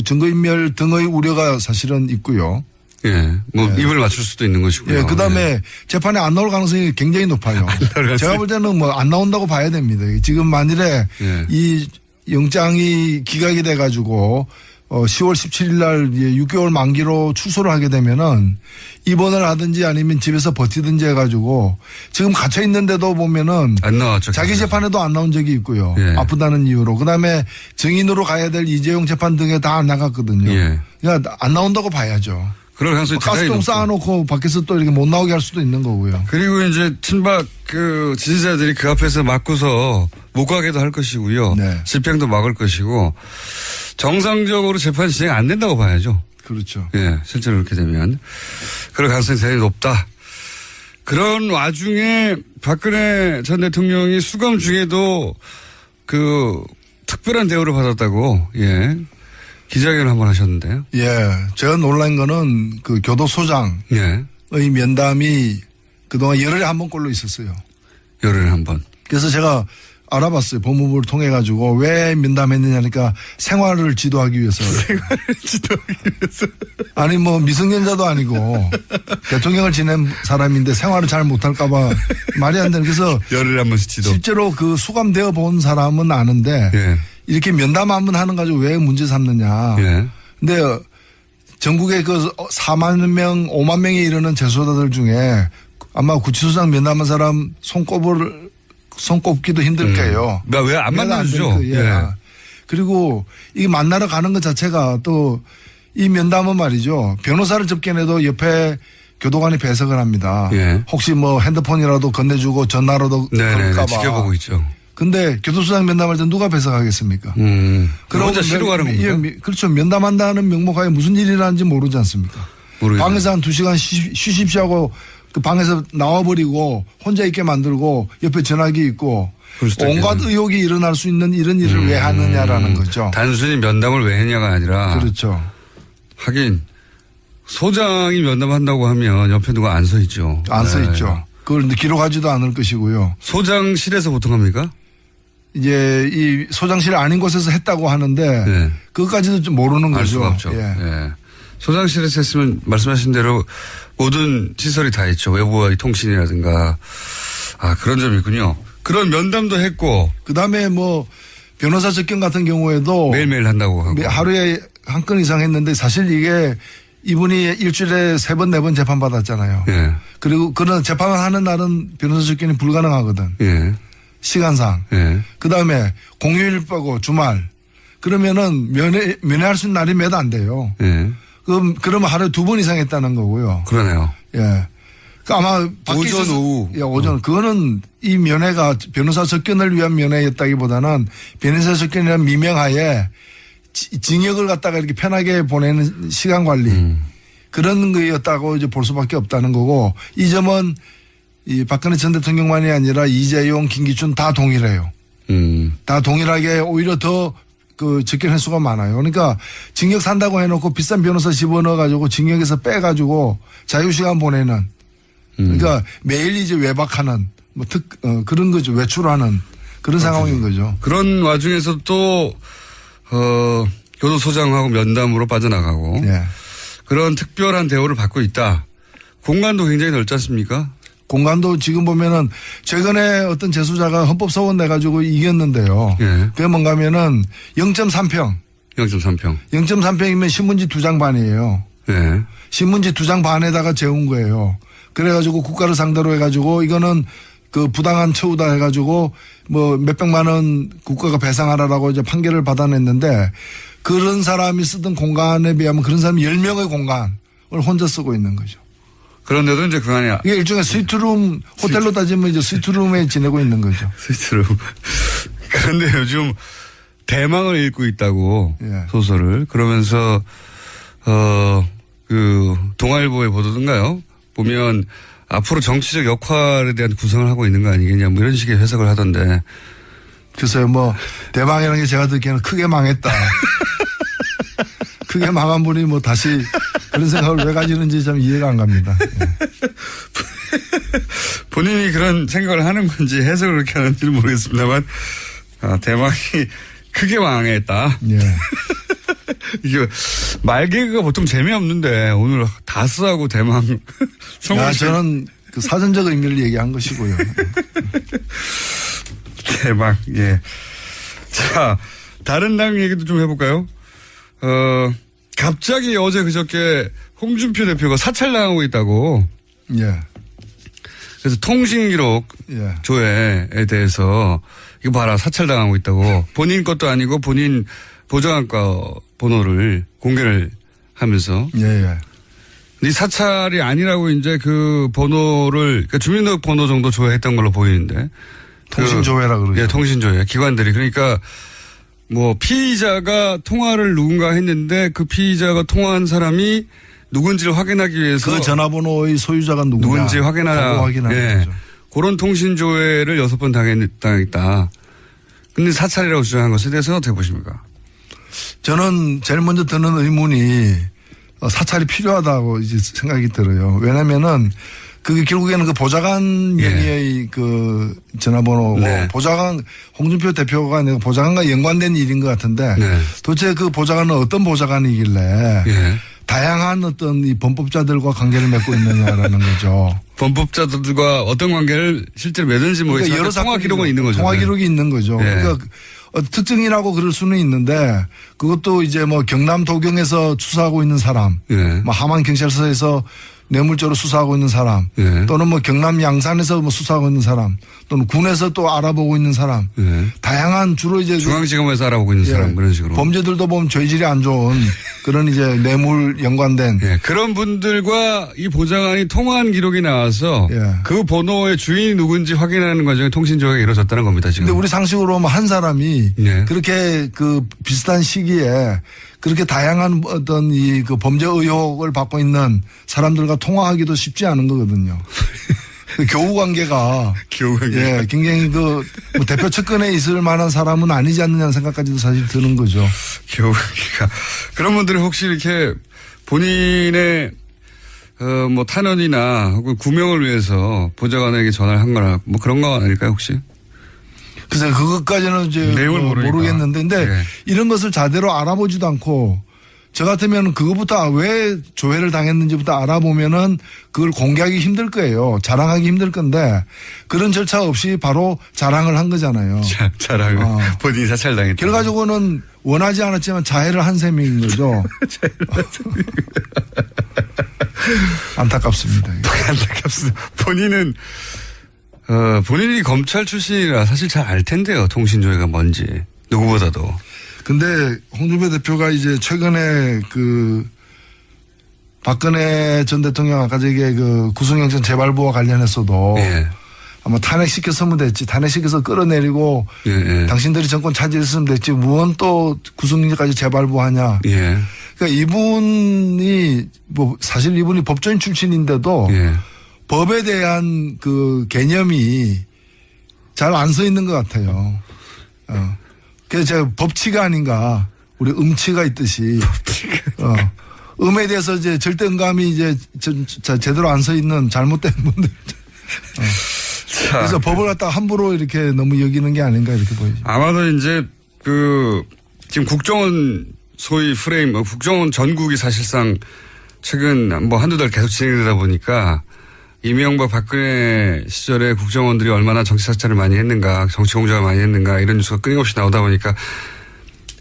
E: 증거인멸 등의 우려가 사실은 있고요.
B: 예. 입을 맞출 수도 있는 것이고요.
E: 예, 그 다음에 재판에 안 나올 가능성이 굉장히 높아요. 제가 볼 때는 안 나온다고 봐야 됩니다. 지금 만일에 이 영장이 기각이 돼가지고 10월 17일 날 6개월 만기로 출소를 하게 되면은 입원을 하든지 아니면 집에서 버티든지 해가지고 지금 갇혀 있는데도 보면은
B: 안 나왔죠.
E: 자기 재판에도 안 나온 적이 있고요.
B: 예.
E: 아프다는 이유로. 그다음에 증인으로 가야 될 이재용 재판 등에 다 안 나갔거든요.
B: 예.
E: 그러니까 안 나온다고 봐야죠.
B: 그럴 가능성이 대단히
E: 가스통
B: 높죠.
E: 쌓아놓고 밖에서 또 이렇게 못 나오게 할 수도 있는 거고요.
B: 그리고 이제 친박 지지자들이 그 앞에서 막고서 못 가게도 할 것이고요.
E: 네.
B: 집행도 막을 것이고 정상적으로 재판 진행 안 된다고 봐야죠.
E: 그렇죠.
B: 예, 실제로 그렇게 되면 그럴 가능성이 대단히 높다. 그런 와중에 박근혜 전 대통령이 수감 중에도 특별한 대우를 받았다고 기자회견을 한번 하셨는데요.
E: 예, 제가 놀란 거는 교도소장의 면담이 그동안 열흘에 한 번꼴로 있었어요.
B: 열흘에 한 번.
E: 그래서 제가 알아봤어요. 법무부를 통해 가지고 왜 면담했느냐니까 생활을 지도하기 위해서.
B: 생활을 지도하기 위해서.
E: 아니 뭐 미성년자도 아니고 대통령을 지낸 사람인데 생활을 잘 못할까봐 말이 안 되는. 그래서
B: 열흘 한 번씩 지도.
E: 실제로 그 수감되어 본 사람은 아는데
B: 예.
E: 이렇게 면담 한번 하는 가지고 왜 문제 삼느냐.
B: 예.
E: 근데 전국에 그 4만 명, 5만 명에 이르는 재소자들 중에 아마 구치소장 면담한 사람 손꼽기도 힘들 거예요.
B: 왜 안 만나주죠?
E: 예. 그리고 이 만나러 가는 것 자체가 또 이 면담은 말이죠. 변호사를 접견해도 옆에 교도관이 배석을 합니다.
B: 예.
E: 혹시 뭐 핸드폰이라도 건네주고 전화라도
B: 네네.
E: 걸까봐.
B: 지켜보고 있죠.
E: 근데 교도소장 면담할 때 누가 배석하겠습니까?
B: 그럼 혼자 쉬러 가는 겁니까?
E: 예, 그렇죠. 면담한다는 명목하에 무슨 일이 일어나는지 모르지 않습니까?
B: 모르겠네요.
E: 방에서 한 2시간 쉬십시오 하고 그 방에서 나와버리고 혼자 있게 만들고 옆에 전화기 있고
B: 그럴 수도
E: 온갖
B: 있겠네요.
E: 의혹이 일어날 수 있는 이런 일을 왜 하느냐라는 거죠.
B: 단순히 면담을 왜 했냐가 아니라.
E: 그렇죠.
B: 하긴 소장이 면담한다고 하면 옆에 누가 안 서 있죠.
E: 안 써
B: 네.
E: 있죠. 그걸 기록하지도 않을 것이고요.
B: 소장실에서 보통 합니까?
E: 이제 이 소장실 아닌 곳에서 했다고 하는데
B: 네.
E: 그것까지도 좀 모르는
B: 알
E: 거죠.
B: 수가 없죠.
E: 예.
B: 예. 소장실에서 했으면 말씀하신 대로 모든 시설이 다 있죠. 외부와의 통신이라든가. 아, 그런 점이 있군요. 그런 면담도 했고.
E: 그다음에 뭐 변호사 접견 같은 경우에도
B: 매일매일 한다고 하고.
E: 하루에 한 건 이상 했는데 사실 이게 이분이 일주일에 3번, 4번 재판 받았잖아요.
B: 예.
E: 그리고 그런 재판을 하는 날은 변호사 접견이 불가능하거든.
B: 예.
E: 시간상.
B: 예.
E: 그다음에 공휴일 빼고 주말. 그러면은 면회할 수 있는 날이 몇 안 돼요.
B: 예.
E: 그러면 하루에 2번 이상 했다는 거고요.
B: 그러네요.
E: 예. 그 아마 밖에
B: 오전,
E: 있어서-
B: 오후.
E: 예, 오전. 그거는 이 면회가 변호사 접견을 위한 면회였다기보다는 변호사 접견이라는 미명하에 징역을 갖다가 이렇게 편하게 보내는 시간 관리 그런 거였다고 이제 볼 수밖에 없다는 거고 이 점은 이 박근혜 전 대통령만이 아니라 이재용, 김기춘 다 동일해요. 다 동일하게 오히려 더 그 접견 횟수가 많아요. 그러니까 징역 산다고 해놓고 비싼 변호사 집어넣어가지고 징역에서 빼가지고 자유시간 보내는 그러니까 매일 이제 외박하는 뭐 그런 거죠. 외출하는 그런 상황인 거죠.
B: 그런 와중에서 또, 교도소장하고 면담으로 빠져나가고.
E: 예.
B: 그런 특별한 대우를 받고 있다. 공간도 굉장히 넓지 않습니까?
E: 공간도 지금 보면은 최근에 어떤 재수자가 헌법소원 내가지고 이겼는데요.
B: 예.
E: 그게 뭔가 하면은 0.3평.
B: 0.3평.
E: 0.3평이면 신문지 2장 반이에요.
B: 예.
E: 신문지 2장 반에다가 재운 거예요. 그래가지고 국가를 상대로 해가지고 이거는 그 부당한 처우다 해가지고 뭐 몇백만 원 국가가 배상하라라고 이제 판결을 받아냈는데 그런 사람이 쓰던 공간에 비하면 그런 사람이 10명의 공간을 혼자 쓰고 있는 거죠.
B: 그런데도 이제 그 안에
E: 이게 일종의 스위트룸, 호텔로 따지면 이제 스위트룸에 지내고 있는 거죠.
B: 스위트룸. 그런데 요즘 대망을 읽고 있다고
E: 예.
B: 소설을 그러면서 그 동아일보의 보도든가요? 보면 앞으로 정치적 역할에 대한 구상을 하고 있는 거 아니겠냐 뭐 이런 식의 해석을 하던데.
E: 글쎄요, 뭐 대망이라는 게 제가 듣기에는 크게 망했다. 크게 망한 분이 뭐 다시 그런 생각을 왜 가지는지 참 이해가 안 갑니다. 예.
B: 본인이 그런 생각을 하는 건지 해석을 그렇게 하는지는 모르겠습니다만 대망이 크게 망했다.
E: 예.
B: 이게 말개그가 보통 재미없는데 오늘 다스하고 대망
E: 야, 저는 그 사전적 의미를 얘기한 것이고요.
B: 대박. 예. 자, 다른 당 얘기도 좀 해볼까요? 갑자기 어제 그저께 홍준표 대표가 사찰당하고 있다고.
E: 예.
B: 그래서 통신기록
E: 예.
B: 조회에 대해서 이거 봐라 사찰당하고 있다고. 본인 것도 아니고 본인 보정학과 번호를 공개를 하면서.
E: 예, 예.
B: 이 사찰이 아니라고 이제 그 번호를, 그러니까 주민등록번호 정도 조회했던 걸로 보이는데.
E: 통신조회라 그러죠.
B: 예, 통신조회. 기관들이. 그러니까 뭐 피의자가 통화를 누군가 했는데 그 피의자가 통화한 사람이 누군지를 확인하기 위해서.
E: 그 전화번호의 소유자가
B: 누군지
E: 그거 확인하는
B: 예.
E: 거죠.
B: 그런 통신조회를 6번 당했다. 근데 사찰이라고 주장한 것에 대해서는 어떻게 보십니까?
E: 저는 제일 먼저 드는 의문이 사찰이 필요하다고 이제 생각이 들어요. 왜냐면은 그게 결국에는 그 보좌관 명의의 그 전화번호고
B: 네.
E: 보좌관 홍준표 대표가 아니라 보좌관과 연관된 일인 것 같은데
B: 네.
E: 도대체 그 보좌관은 어떤 보좌관이길래
B: 예.
E: 다양한 어떤 이 범법자들과 관계를 맺고 있느냐라는 거죠.
B: 범법자들과 어떤 관계를 실제로 맺은지 모르겠지만
E: 여러
B: 통화
E: 사건이
B: 기록은 있는 거죠.
E: 통화
B: 네.
E: 기록이 있는 거죠.
B: 예.
E: 그러니까 특징이라고 그럴 수는 있는데 그것도 이제 뭐 경남 도경에서 수사하고 있는 사람,
B: 예.
E: 뭐 함안 경찰서에서 뇌물죄로 수사하고 있는 사람,
B: 예.
E: 또는 뭐 경남 양산에서 뭐 수사하고 있는 사람, 또는 군에서 또 알아보고 있는 사람,
B: 예.
E: 다양한 주로 이제
B: 중앙지검에서 알아보고 있는
E: 예,
B: 사람 그런 식으로.
E: 범죄들도 보면 죄질이 안 좋은 그런 이제 뇌물 연관된
B: 예, 그런 분들과 이 보좌관이 통화한 기록이 나와서
E: 예.
B: 그 번호의 주인이 누군지 확인하는 과정에 통신조회가 이루어졌다는 겁니다. 지금.
E: 근데 우리 상식으로 보면 한 사람이
B: 네.
E: 그렇게 그 비슷한 시기에 그렇게 다양한 어떤 이 그 범죄 의혹을 받고 있는 사람들과 통화하기도 쉽지 않은 거거든요. 그 교우 관계가 예, 굉장히 그 뭐 대표 측근에 있을 만한 사람은 아니지 않느냐는 생각까지도 사실 드는 거죠.
B: 교육이가 그런 분들이 혹시 이렇게 본인의 뭐 탄원이나 혹은 구명을 위해서 보좌관에게 전화를 한 거나 뭐 그런 거 아닐까요 혹시?
E: 글쎄 그것까지는 이제
B: 내용을 모르니까.
E: 모르겠는데 근데
B: 네.
E: 이런 것을 제대로 알아보지도 않고 저 같으면 그것부터 왜 조회를 당했는지부터 알아보면은 그걸 공개하기 힘들 거예요. 자랑하기 힘들 건데 그런 절차 없이 바로 자랑을 한 거잖아요.
B: 자랑을 본인이 사찰당했다.
E: 결과적으로는 원하지 않았지만 자해를 한 셈인 거죠. 안타깝습니다.
B: 안타깝습니다. 본인은 본인이 검찰 출신이라 사실 잘 알 텐데요. 통신조회가 뭔지 누구보다도.
E: 근데 홍준표 대표가 이제 최근에 그 박근혜 전 대통령 아까 저기 그 구속영장 재발부와 관련해서도
B: 예.
E: 아마 탄핵시켰으면 됐지 탄핵시켜서 끌어내리고
B: 예.
E: 당신들이 정권 차지했으면 됐지 무언 또 구속영장까지 재발부하냐.
B: 예.
E: 그러니까 이분이 뭐 사실 이분이 법조인 출신인데도
B: 예.
E: 법에 대한 그 개념이 잘 안 서 있는 것 같아요. 그래서 제가 법치가 아닌가, 우리 음치가 있듯이. 음에 대해서 이제 절대 음감이 이제 제대로 안 서 있는 잘못된 분들. 그래서 법을 갖다가 함부로 이렇게 너무 여기는 게 아닌가 이렇게 보이죠.
B: 아마도 이제 지금 국정원 소위 프레임, 국정원 전국이 사실상 최근 뭐 한두 달 계속 진행되다 보니까 이명박 박근혜 시절에 국정원들이 얼마나 정치 사찰을 많이 했는가, 정치 공작을 많이 했는가 이런 뉴스가 끊임없이 나오다 보니까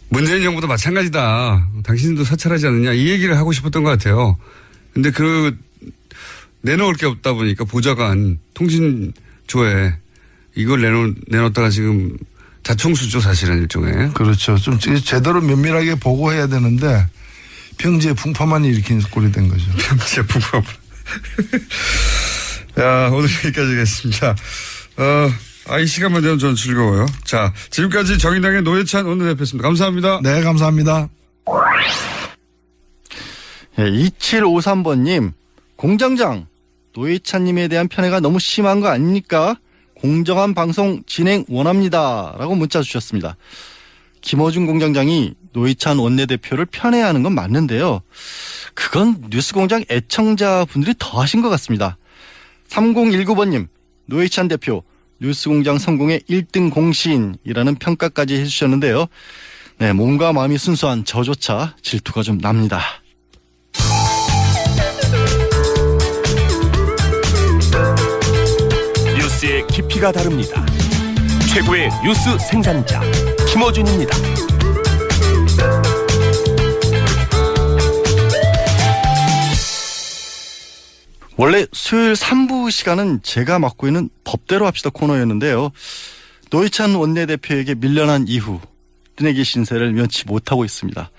B: 문재인 정부도 마찬가지다. 당신도 사찰하지 않느냐 이 얘기를 하고 싶었던 것 같아요. 근데 내놓을 게 없다 보니까 보좌관 통신조회 이걸 내놓다가 지금 자총수죠 사실은 일종의.
E: 그렇죠. 좀 제대로 면밀하게 보고해야 되는데 평지에 풍파만 일으키는 꼴이 된 거죠.
B: 평지에 풍파. 야, 오늘 여기까지 하겠습니다. 이 시간만 되면 저는 즐거워요. 자, 지금까지 정의당의 노회찬 원내대표였습니다. 감사합니다.
E: 네, 감사합니다.
A: 예, 2753번님, 공장장, 노회찬님에 대한 편애가 너무 심한 거 아닙니까? 공정한 방송 진행 원합니다. 라고 문자 주셨습니다. 김어준 공장장이 노회찬 원내대표를 편애하는 건 맞는데요. 그건 뉴스공장 애청자분들이 더 하신 것 같습니다. 3019번님, 노회찬 대표, 뉴스공장 성공의 1등 공신이라는 평가까지 해주셨는데요. 네, 몸과 마음이 순수한 저조차 질투가 좀 납니다.
F: 뉴스의 깊이가 다릅니다. 최고의 뉴스 생산자 김어준입니다.
A: 원래 수요일 3부 시간은 제가 맡고 있는 법대로 합시다 코너였는데요. 노회찬 원내대표에게 밀려난 이후 뜨내기 신세를 면치 못하고 있습니다.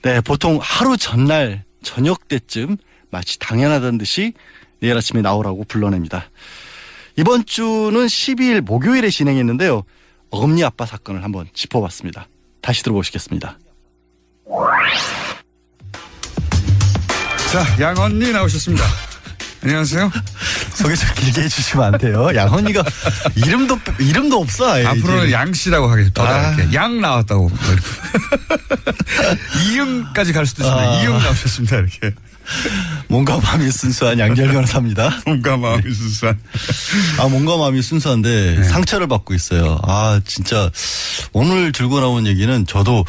A: 네, 보통 하루 전날 저녁 때쯤 마치 당연하다는 듯이 내일 아침에 나오라고 불러냅니다. 이번 주는 12일 목요일에 진행했는데요. 어금니 아빠 사건을 한번 짚어봤습니다. 다시 들어보시겠습니다.
B: 자, 양언니 나오셨습니다. 안녕하세요.
A: 소개 좀 길게 해주시면 안 돼요? 양언니가 이름도 없어. 아예
B: 앞으로는
A: 이제.
B: 양 씨라고 하겠습니다. 이렇게 양 나왔다고. 이응까지 갈 수도 있습니다. 이응 나오셨습니다. 이렇게.
A: 몸과 마음이 순수한 양지열 변호사입니다.
B: 몸과 마음이 순수한.
A: 몸과 마음이 순수한데 상처를 받고 있어요. 진짜 오늘 들고 나온 얘기는 저도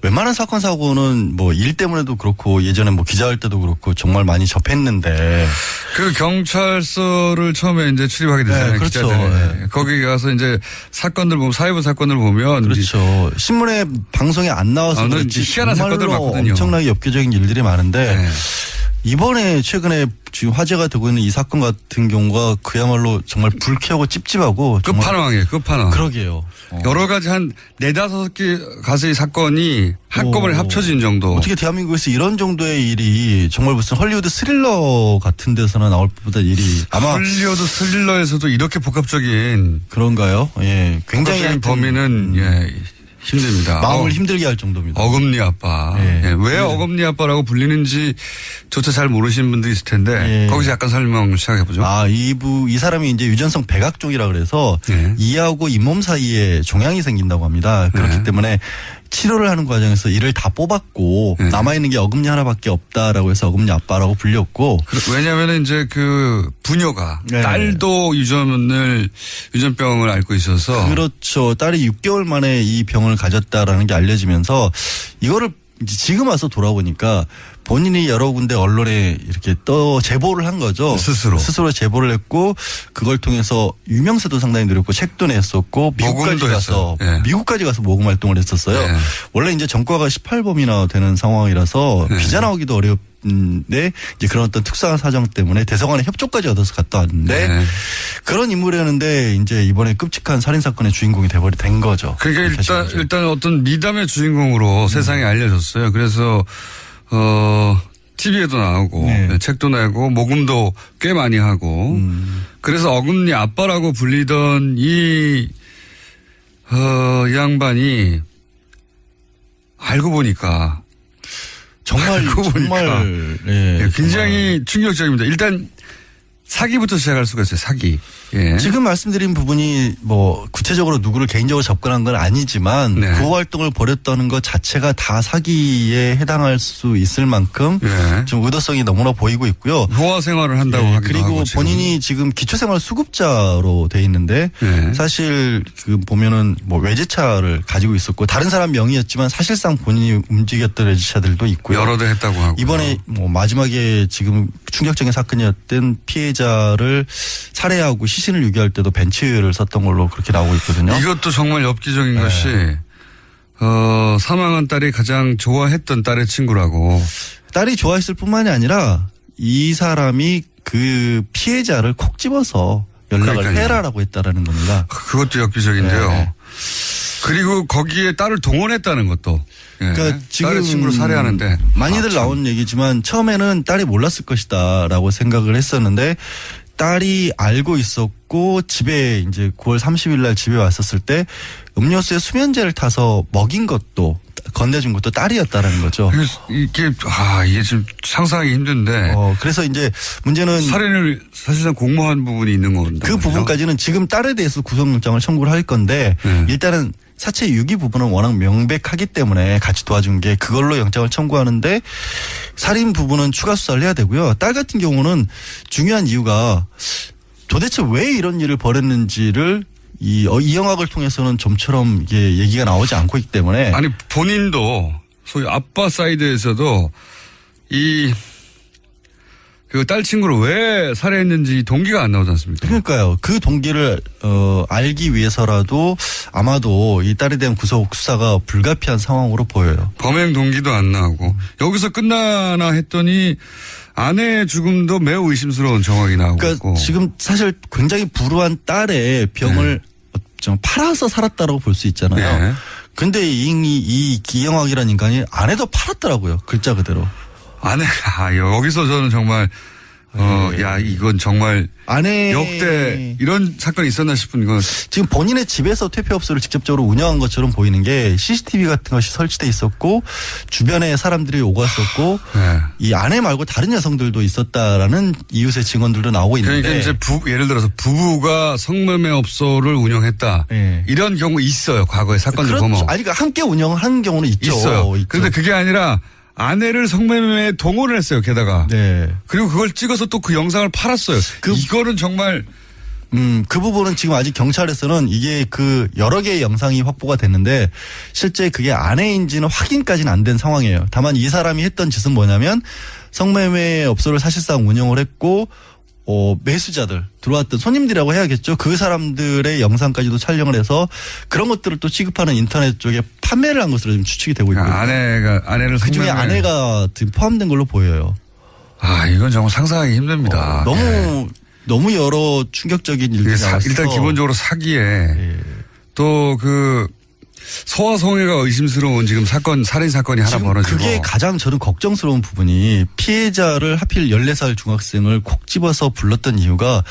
A: 웬만한 사건 사고는 뭐 일 때문에도 그렇고 예전에 뭐 기자할 때도 그렇고 정말 많이 접했는데
B: 그 경찰서를 처음에 이제 출입하게 되잖아요.
A: 네, 그렇죠.
B: 기자들이. 거기 가서 이제 사건들 보면 사회부 사건을 보면
A: 그렇죠. 신문에 방송에 안 나와서
B: 저는
A: 그렇지
B: 희한한 사건들
A: 정말로
B: 많거든요.
A: 엄청나게 엽기적인 일들이 많은데
B: 네.
A: 이번에 최근에 지금 화제가 되고 있는 이 사건 같은 경우가 그야말로 정말 불쾌하고 찝찝하고 정말
B: 끝판왕이에요. 끝판왕.
A: 그러게요.
B: 여러 가지 한 4-5개 가지의 사건이 한꺼번에 합쳐진 정도.
A: 어떻게 대한민국에서 이런 정도의 일이 정말 무슨 헐리우드 스릴러 같은 데서나 나올 법보다 일이 아마
B: 헐리우드 스릴러에서도 이렇게 복합적인
A: 그런가요? 예, 굉장히
B: 복합적인 범위는 힘듭니다.
A: 마음을 힘들게 할 정도입니다.
B: 어금니 아빠.
A: 예.
B: 왜 어금니 아빠라고 불리는지 조차 잘 모르시는 분들이 있을 텐데 거기서 약간 설명 시작해 보죠.
A: 이 사람이 이제 유전성 백악종이라 그래서 이하고 잇몸 사이에 종양이 생긴다고 합니다. 그렇기 때문에 치료를 하는 과정에서 이를 다 뽑았고 남아있는 게 어금니 하나밖에 없다라고 해서 어금니 아빠라고 불렸고.
B: 왜냐하면 이제 그 부녀가 딸도 유전병을 앓고 있어서.
A: 그렇죠. 딸이 6개월 만에 이 병을 가졌다라는 게 알려지면서 이거를 지금 와서 돌아보니까 본인이 여러 군데 언론에 이렇게 제보를 한 거죠. 스스로 제보를 했고 그걸 통해서 유명세도 상당히 누렸고 책도 냈었고 미국까지 가서 모금 활동을 했었어요. 원래 이제 전과가 18범이나 되는 상황이라서 비자 나오기도 어렵는데 이제 그런 어떤 특수한 사정 때문에 대사관의 협조까지 얻어서 갔다 왔는데 그런 인물이었는데 이제 이번에 끔찍한 살인 사건의 주인공이 된 거죠.
B: 그러니까 일단 어떤 미담의 주인공으로 세상에 알려졌어요. 그래서 TV에도 나오고 책도 내고 모금도 꽤 많이 하고 그래서 어금니 아빠라고 불리던 이 양반이 알고 보니까
A: 정말
B: 굉장히 충격적입니다. 일단 사기부터 시작할 수가 있어요. 사기.
A: 지금 말씀드린 부분이 뭐 구체적으로 누구를 개인적으로 접근한 건 아니지만 그 활동을 벌였다는 것 자체가 다 사기에 해당할 수 있을 만큼 좀 의도성이 너무나 보이고 있고요.
B: 호화 생활을 한다고 하기도
A: 그리고
B: 하고
A: 본인이 지금 기초생활 수급자로 돼 있는데 사실 그 보면은 뭐 외제차를 가지고 있었고 다른 사람 명의였지만 사실상 본인이 움직였던 외제차들도 있고요.
B: 여러 대 했다고 하고
A: 이번에 뭐 마지막에 지금 충격적인 사건이었던 피해자를 살해하고 시신을 유기할 때도 벤츠를 썼던 걸로 그렇게 나오고 있거든요.
B: 이것도 정말 엽기적인 것이 사망한 딸이 가장 좋아했던 딸의 친구라고.
A: 딸이 좋아했을 뿐만이 아니라 이 사람이 그 피해자를 콕 집어서 연락을 해라라고 했다라는 겁니다.
B: 그것도 엽기적인데요. 그리고 거기에 딸을 동원했다는 것도.
A: 그러니까 지금
B: 딸의 친구를 살해하는데
A: 많이들 나온 얘기지만 처음에는 딸이 몰랐을 것이다라고 생각을 했었는데 딸이 알고 있었고 집에 이제 9월 30일 날 집에 왔었을 때 음료수에 수면제를 타서 먹인 것도 건네준 것도 딸이었다라는 거죠.
B: 이게 좀 상상하기 힘든데.
A: 그래서 이제 문제는
B: 살인을 사실상 공모한 부분이 있는 건데.
A: 그 부분까지는 지금 딸에 대해서 구속영장을 청구를 할 건데 일단은 사체 유기 부분은 워낙 명백하기 때문에 같이 도와준 게 그걸로 영장을 청구하는데 살인 부분은 추가 수사를 해야 되고요. 딸 같은 경우는 중요한 이유가 도대체 왜 이런 일을 벌였는지를 이 영화를 통해서는 좀처럼 이게 얘기가 나오지 않고 있기 때문에
B: 아니 본인도 소위 아빠 사이드에서도 그 딸 친구를 왜 살해했는지 동기가 안 나오지 않습니까?
A: 그러니까요. 그 동기를 알기 위해서라도 아마도 이 딸에 대한 구속 수사가 불가피한 상황으로 보여요.
B: 범행 동기도 안 나오고 여기서 끝나나 했더니 아내의 죽음도 매우 의심스러운 정황이 나오고
A: 그러니까 지금 사실 굉장히 불우한 딸의 병을 좀 팔아서 살았다라고 볼 수 있잖아요. 근데 이 기영학이라는 인간이 아내도 팔았더라고요. 글자 그대로.
B: 아내가 여기서 저는 정말 야, 이건 정말
A: 아내
B: 역대 이런 사건이 있었나 싶은 건
A: 지금 본인의 집에서 퇴폐업소를 직접적으로 운영한 것처럼 보이는 게 CCTV 같은 것이 설치돼 있었고 주변에 사람들이 오갔었고
B: 네.
A: 이 아내 말고 다른 여성들도 있었다라는 이웃의 증언들도 나오고 있는데
B: 그러니까 이제 예를 들어서 부부가 성매매업소를 운영했다.
A: 네.
B: 이런 경우 있어요. 과거에 사건들 보면.
A: 아니 그러니까 함께 운영하는 경우는 있죠.
B: 있어요.
A: 있죠.
B: 그런데 그게 아니라 아내를 성매매에 동원을 했어요. 게다가.
A: 네.
B: 그리고 그걸 찍어서 또 그 영상을 팔았어요. 이거는 정말
A: 그 부분은 지금 아직 경찰에서는 이게 그 여러 개의 영상이 확보가 됐는데 실제 그게 아내인지는 확인까지는 안 된 상황이에요. 다만 이 사람이 했던 짓은 뭐냐면 성매매 업소를 사실상 운영을 했고 매수자들 들어왔던 손님들이라고 해야겠죠. 그 사람들의 영상까지도 촬영을 해서 그런 것들을 또 취급하는 인터넷 쪽에 판매를 한 것으로 지금 추측이 되고 있고요.
B: 아내를
A: 그중에
B: 성매매.
A: 아내가 지금 포함된 걸로 보여요.
B: 이건 정말 상상하기 힘듭니다.
A: 너무 여러 충격적인 일들이 나왔어요.
B: 일단 기본적으로 사기에 또 그 소아성애가 의심스러운 지금 살인 사건이 하나
A: 지금
B: 벌어지고.
A: 그게 가장 저는 걱정스러운 부분이 피해자를 하필 14살 중학생을 콕 집어서 불렀던 이유가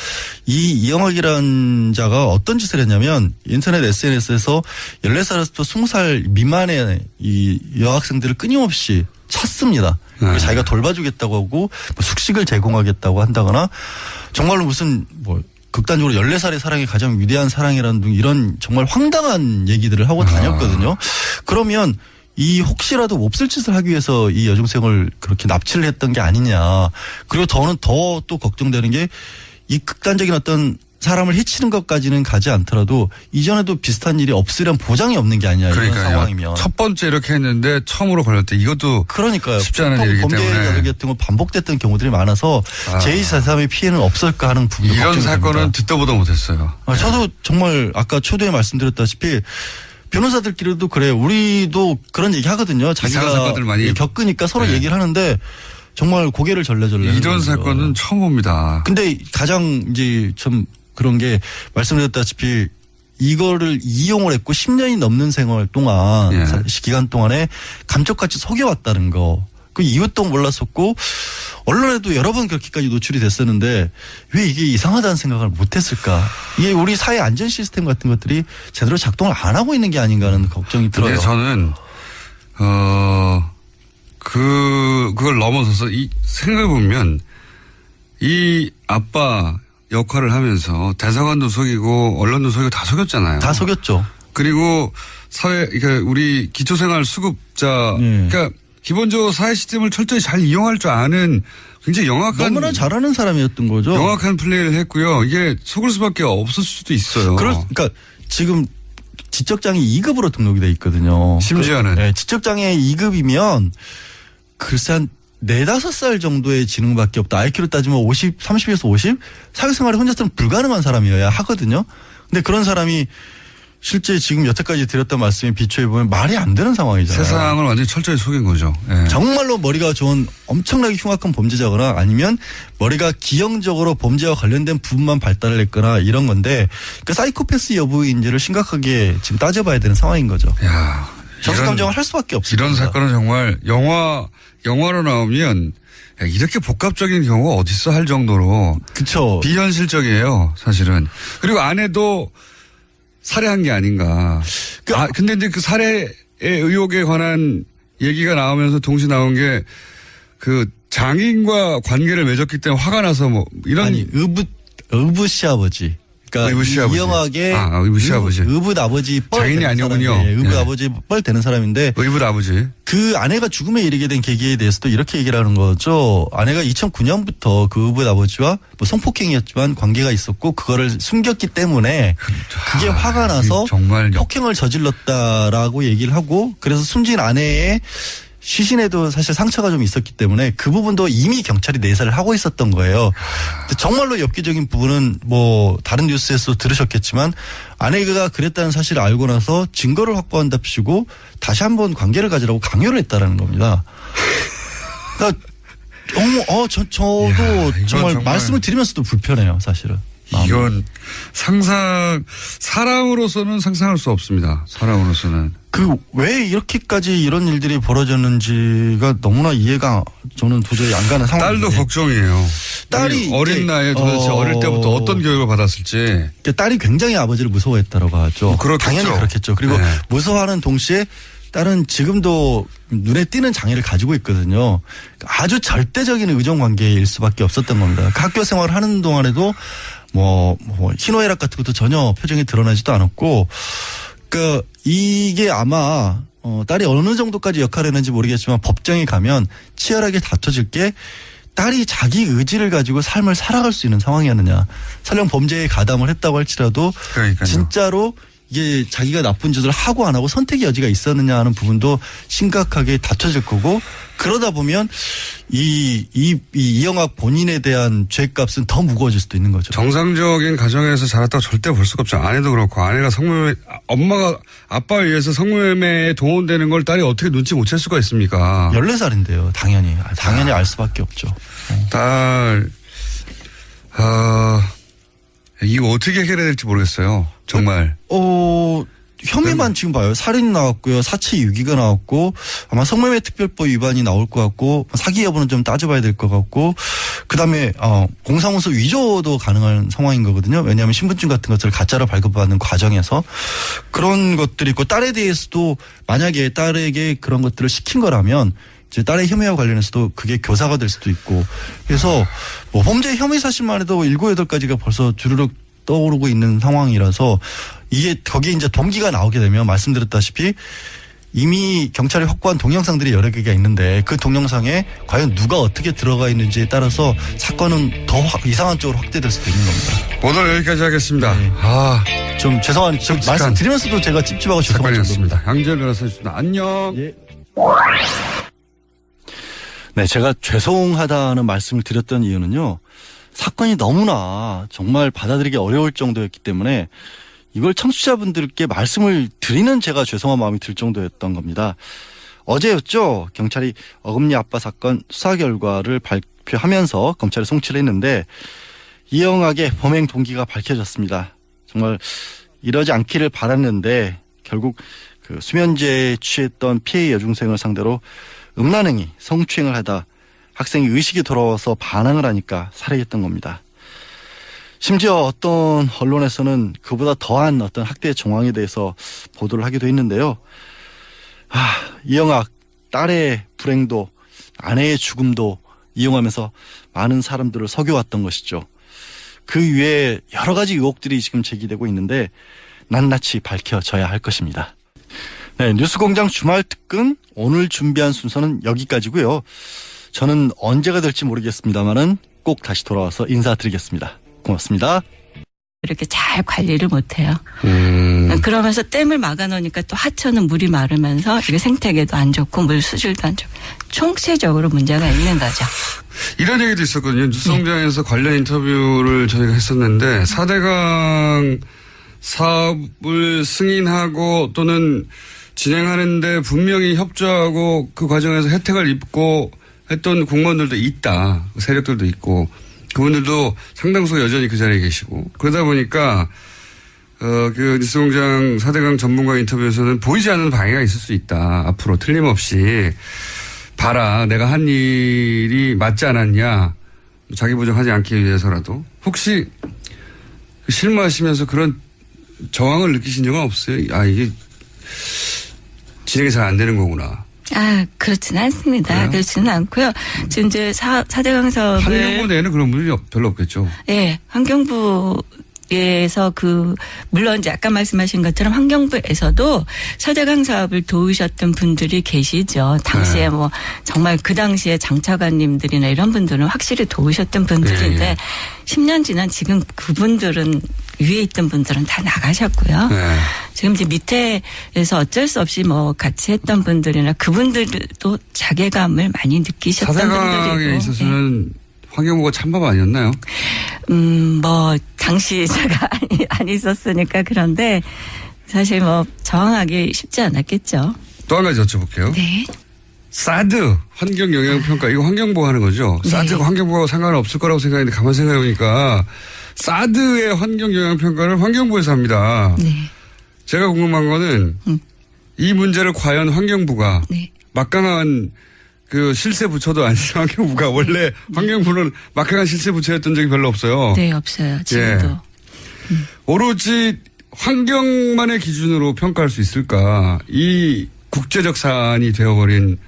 A: 이 이영학이라는 자가 어떤 짓을 했냐면 인터넷 SNS에서 14살에서 20살 미만의 이 여학생들을 끊임없이 찼습니다. 그리고 자기가 돌봐주겠다고 하고 뭐 숙식을 제공하겠다고 한다거나 정말로 무슨 뭐 극단적으로 14살의 사랑이 가장 위대한 사랑이라는 등 이런 정말 황당한 얘기들을 하고 다녔거든요. 그러면 이 혹시라도 몹쓸 짓을 하기 위해서 이 여중생을 그렇게 납치를 했던 게 아니냐. 그리고 더는 더 또 걱정되는 게 이 극단적인 어떤 사람을 해치는 것까지는 가지 않더라도 이전에도 비슷한 일이 없으련 보장이 없는 게 아니냐. 이런 상황이면.
B: 첫 번째 이렇게 했는데 처음으로 걸렸대. 이것도
A: 그러니까요.
B: 쉽지 않은 일이기 때문에.
A: 범죄 같은 거 반복됐던 경우들이 많아서 제2사3의 피해는 없을까 하는 부분도
B: 이런
A: 걱정이
B: 사건은
A: 됩니다.
B: 듣도 보도 못했어요.
A: 저도 정말 아까 초두에 말씀드렸다시피 변호사들끼리도 그래요. 우리도 그런 얘기 하거든요.
B: 이상한
A: 자기가
B: 사건들 많이
A: 겪으니까 서로 얘기를 하는데 정말 고개를 절레절레.
B: 이런 사건은 처음 봅니다.
A: 근데 가장 이제 좀 그런 게 말씀드렸다시피 이거를 이용을 했고 10년이 넘는 생활 동안 기간 동안에 감쪽같이 속여왔다는 거. 그 이유도 몰랐었고 언론에도 여러 번 그렇게까지 노출이 됐었는데 왜 이게 이상하다는 생각을 못했을까. 이게 우리 사회 안전 시스템 같은 것들이 제대로 작동을 안 하고 있는 게 아닌가 하는 걱정이 들어요.
B: 근데 저는 그걸 넘어서서 생각해보면 이 아빠 역할을 하면서 대사관도 속이고 언론도 속이고 다 속였잖아요.
A: 다 속였죠.
B: 그리고 그러니까 우리 기초생활 수급자, 그러니까 기본적으로 사회 시스템을 철저히 잘 이용할 줄 아는 굉장히
A: 너무나 잘하는 사람이었던 거죠.
B: 영악한 플레이를 했고요. 이게 속을 수밖에 없을 수도 있어요.
A: 그러니까 지금 지적장애 2급으로 등록이 돼 있거든요.
B: 심지어는.
A: 지적장애 2급이면 글쎄 한 4-5살 정도의 지능밖에 없다. IQ로 따지면 30에서 50? 사회생활이 혼자서는 불가능한 사람이어야 하거든요. 근데 그런 사람이 실제 지금 여태까지 드렸던 말씀에 비추해보면 말이 안 되는 상황이잖아요.
B: 세상을 완전히 철저히 속인 거죠.
A: 정말로 머리가 좋은 엄청나게 흉악한 범죄자거나 아니면 머리가 기형적으로 범죄와 관련된 부분만 발달을 했거나 이런 건데 그 사이코패스 여부인지를 심각하게 지금 따져봐야 되는 상황인 거죠. 정신감정을 할 수밖에 없습니다.
B: 이런 사건은 정말 영화로 나오면 이렇게 복합적인 경우가 어딨어 할 정도로.
A: 그렇죠.
B: 비현실적이에요, 사실은. 그리고 아내도 살해한 게 아닌가. 근데 이제 그 살해의 의혹에 관한 얘기가 나오면서 동시에 나온 게 그 장인과 관계를 맺었기 때문에 화가 나서 뭐 이런.
A: 아니, 의붓 시아버지. 그러니까 이영학의
B: 의붓 시아버지.
A: 의붓 아버지 뻘
B: 장인이 아니군요.
A: 의붓 아버지 뻘 되는 사람인데
B: 의붓 아버지.
A: 그 아내가 죽음에 이르게 된 계기에 대해서도 이렇게 얘기를 하는 거죠. 아내가 2009년부터 그 의붓 아버지와 뭐 성폭행이었지만 관계가 있었고 그거를 숨겼기 때문에 그게 화가 나서
B: 정말
A: 폭행을 저질렀다라고 얘기를 하고 그래서 숨진 아내의 시신에도 사실 상처가 좀 있었기 때문에 그 부분도 이미 경찰이 내사를 하고 있었던 거예요. 근데 정말로 엽기적인 부분은 뭐 다른 뉴스에서 들으셨겠지만 아내가 그랬다는 사실을 알고 나서 증거를 확보한답시고 다시 한번 관계를 가지라고 강요를 했다라는 겁니다. 그러니까 저도 정말 말씀을 드리면서도 불편해요, 사실은.
B: 이건 사람으로서는 상상할 수 없습니다. 사람으로서는.
A: 왜 이렇게까지 이런 일들이 벌어졌는지가 너무나 이해가 저는 도저히 안 가는 상황인데.
B: 딸도 걱정이에요.
A: 딸이
B: 어린 나이에 도대체 어릴 때부터 어떤 교육을 받았을지.
A: 딸이 굉장히 아버지를 무서워했다라고 하죠.
B: 그렇겠죠.
A: 당연히 그렇겠죠. 그리고
B: 네.
A: 무서워하는 동시에 딸은 지금도 눈에 띄는 장애를 가지고 있거든요. 아주 절대적인 의존관계일 수밖에 없었던 겁니다. 학교 생활을 하는 동안에도 희노애락 같은 것도 전혀 표정이 드러나지도 않았고, 그러니까 이게 아마 딸이 어느 정도까지 역할을 했는지 모르겠지만 법정에 가면 치열하게 다퉈질 게 딸이 자기 의지를 가지고 삶을 살아갈 수 있는 상황이었느냐. 설령 범죄에 가담을 했다고 할지라도
B: 그러니까요.
A: 진짜로 이게 자기가 나쁜 짓을 하고 안 하고 선택의 여지가 있었느냐 하는 부분도 심각하게 다퉈질 거고, 그러다 보면 이영학 본인에 대한 죄값은 더 무거워질 수도 있는 거죠.
B: 정상적인 가정에서 자랐다고 절대 볼 수가 없죠. 아내도 그렇고, 아내가 엄마가 아빠에 의해서 성매매에 동원되는 걸 딸이 어떻게 눈치 못 챌 수가 있습니까?
A: 14살인데요. 당연히 알 수밖에 없죠.
B: 이거 어떻게 해결해야 될지 모르겠어요. 정말.
A: 혐의만 지금 봐요. 살인 나왔고요. 사체 유기가 나왔고, 아마 성매매 특별법 위반이 나올 것 같고, 사기 여부는 좀 따져봐야 될 것 같고, 그다음에 공사문서 위조도 가능한 상황인 거거든요. 왜냐하면 신분증 같은 것들을 가짜로 발급받는 과정에서 그런 것들이 있고, 딸에 대해서도 만약에 딸에게 그런 것들을 시킨 거라면 이제 딸의 혐의와 관련해서도 그게 교사가 될 수도 있고, 그래서 범죄 혐의 사실만 해도 7, 8가지가 벌써 주르륵 떠오르고 있는 상황이라서, 이게 거기에 이제 동기가 나오게 되면 말씀드렸다시피 이미 경찰이 확보한 동영상들이 여러 개가 있는데, 그 동영상에 과연 누가 어떻게 들어가 있는지에 따라서 사건은 더 이상한 쪽으로 확대될 수도 있는 겁니다.
B: 오늘 여기까지 하겠습니다.
A: 네. 좀 죄송한, 말씀드리면서도 제가 찝찝하고 죄송한
B: 사건이었습니다. 양재열 변호사였습니다. 안녕.
A: 예. 네, 제가 죄송하다는 말씀을 드렸던 이유는요, 사건이 너무나 정말 받아들이기 어려울 정도였기 때문에 이걸 청취자분들께 말씀을 드리는 제가 죄송한 마음이 들 정도였던 겁니다. 어제였죠. 경찰이 어금니 아빠 사건 수사 결과를 발표하면서 검찰에 송치를 했는데, 이영학의 범행 동기가 밝혀졌습니다. 정말 이러지 않기를 바랐는데 결국 그 수면제에 취했던 피해 여중생을 상대로 음란행위, 성추행을 하다 학생이 의식이 돌아와서 반항을 하니까 살해했던 겁니다. 심지어 어떤 언론에서는 그보다 더한 어떤 학대 정황에 대해서 보도를 하기도 했는데요. 이영학 딸의 불행도 아내의 죽음도 이용하면서 많은 사람들을 속여왔던 것이죠. 그 위에 여러 가지 의혹들이 지금 제기되고 있는데 낱낱이 밝혀져야 할 것입니다. 네, 뉴스공장 주말 특근 오늘 준비한 순서는 여기까지고요. 저는 언제가 될지 모르겠습니다만은 꼭 다시 돌아와서 인사드리겠습니다. 고맙습니다.
C: 이렇게 잘 관리를 못해요. 그러면서 댐을 막아놓으니까 또 하천은 물이 마르면서 이게 생태계도 안 좋고 물 수질도 안 좋고 총체적으로 문제가 있는 거죠.
B: 이런 얘기도 있었거든요. 뉴스공장에서 관련 인터뷰를 저희가 했었는데 4대강 사업을 승인하고 또는 진행하는데 분명히 협조하고 그 과정에서 혜택을 입고 했던 공무원들도 있다. 세력들도 있고 그분들도 상당수 여전히 그 자리에 계시고 그러다 보니까 그 뉴스공장 4대강 전문가 인터뷰에서는 보이지 않는 방해가 있을 수 있다. 앞으로 틀림없이 봐라. 내가 한 일이 맞지 않았냐. 자기 부정하지 않기 위해서라도. 혹시 실무하시면서 그런 저항을 느끼신 적은 없어요? 이게 진행이 잘 안 되는 거구나.
C: 그렇지는 않습니다.
B: 그래요?
C: 그렇지는 않고요. 지금 이제 4대강 사업을.
B: 환경부 내에는 그런 분들이 별로 없겠죠.
C: 네, 환경부에서 물론 이제 아까 말씀하신 것처럼 환경부에서도 4대강 사업을 도우셨던 분들이 계시죠. 당시에
B: 네.
C: 정말 그 당시에 장차관님들이나 이런 분들은 확실히 도우셨던 분들인데
B: 네.
C: 10년 지난 지금 그분들은 위에 있던 분들은 다 나가셨고요.
B: 네.
C: 지금 이제 밑에서 어쩔 수 없이 같이 했던 분들이나 그분들도 자괴감을 많이 느끼셨던
B: 4대강에
C: 분들이고.
B: 있어서는 환경부가 찬밥 아니었나요?
C: 당시 제가 안 있었으니까 그런데 사실 저항하기 쉽지 않았겠죠.
B: 또 한 가지 여쭤볼게요.
C: 네.
B: 사드 환경영향평가 이거 환경부가 하는 거죠?
C: 네.
B: 사드가 환경부가 상관은 없을 거라고 생각했는데 가만 생각해보니까 사드의 환경영향평가를 환경부에서 합니다.
C: 네.
B: 제가 궁금한 거는 이 문제를 과연 환경부가
C: 네.
B: 막강한 그 실세 부처도 아닌 환경부가 원래 환경부는 막강한 실세 부처였던 적이 별로 없어요.
C: 네, 없어요. 지금도.
B: 오로지 환경만의 기준으로 평가할 수 있을까? 이 국제적 사안이 되어버린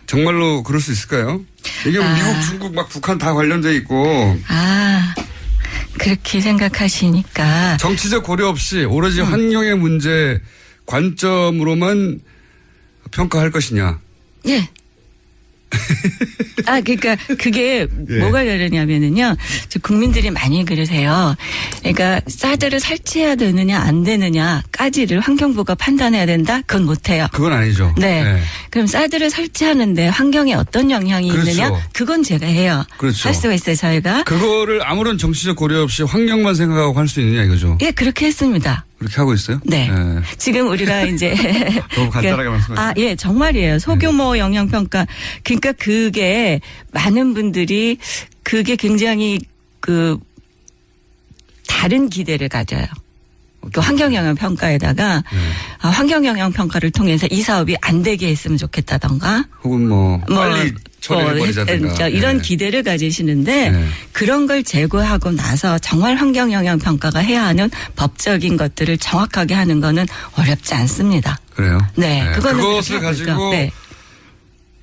B: 정말로 그럴 수 있을까요? 이게 미국, 중국, 막 북한 다 관련돼 있고.
C: 그렇게 생각하시니까.
B: 정치적 고려 없이 오로지 환경의 문제 관점으로만 평가할 것이냐.
C: 예. 그러니까 그게 뭐가 다르냐면은요. 국민들이 많이 그러세요. 그러니까 사드를 설치해야 되느냐 안 되느냐까지를 환경부가 판단해야 된다? 그건 못해요.
B: 그건 아니죠.
C: 네. 그럼 사드를 설치하는데 환경에 어떤 영향이
B: 그렇죠.
C: 있느냐? 그건 제가 해요.
B: 그렇죠.
C: 할 수가 있어요, 저희가.
B: 그거를 아무런 정치적 고려 없이 환경만 생각하고 할 수 있느냐 이거죠.
C: 예, 그렇게 했습니다.
B: 그렇게 하고 있어요?
C: 네. 지금 우리가 이제.
B: 너무 간단하게 말씀하셨어요.
C: 예, 정말이에요. 소규모 영향평가. 그러니까 그게 많은 분들이 그게 굉장히 다른 기대를 가져요. 그 환경영향평가에다가 환경영향평가를 통해서 이 사업이 안 되게 했으면 좋겠다던가.
B: 혹은 빨리 처리해버리자든가.
C: 이런 기대를 가지시는데 그런 걸 제고하고 나서 정말 환경영향평가가 해야 하는 법적인 것들을 정확하게 하는 거는 어렵지 않습니다.
B: 그래요?
C: 네.
B: 그것을 가지고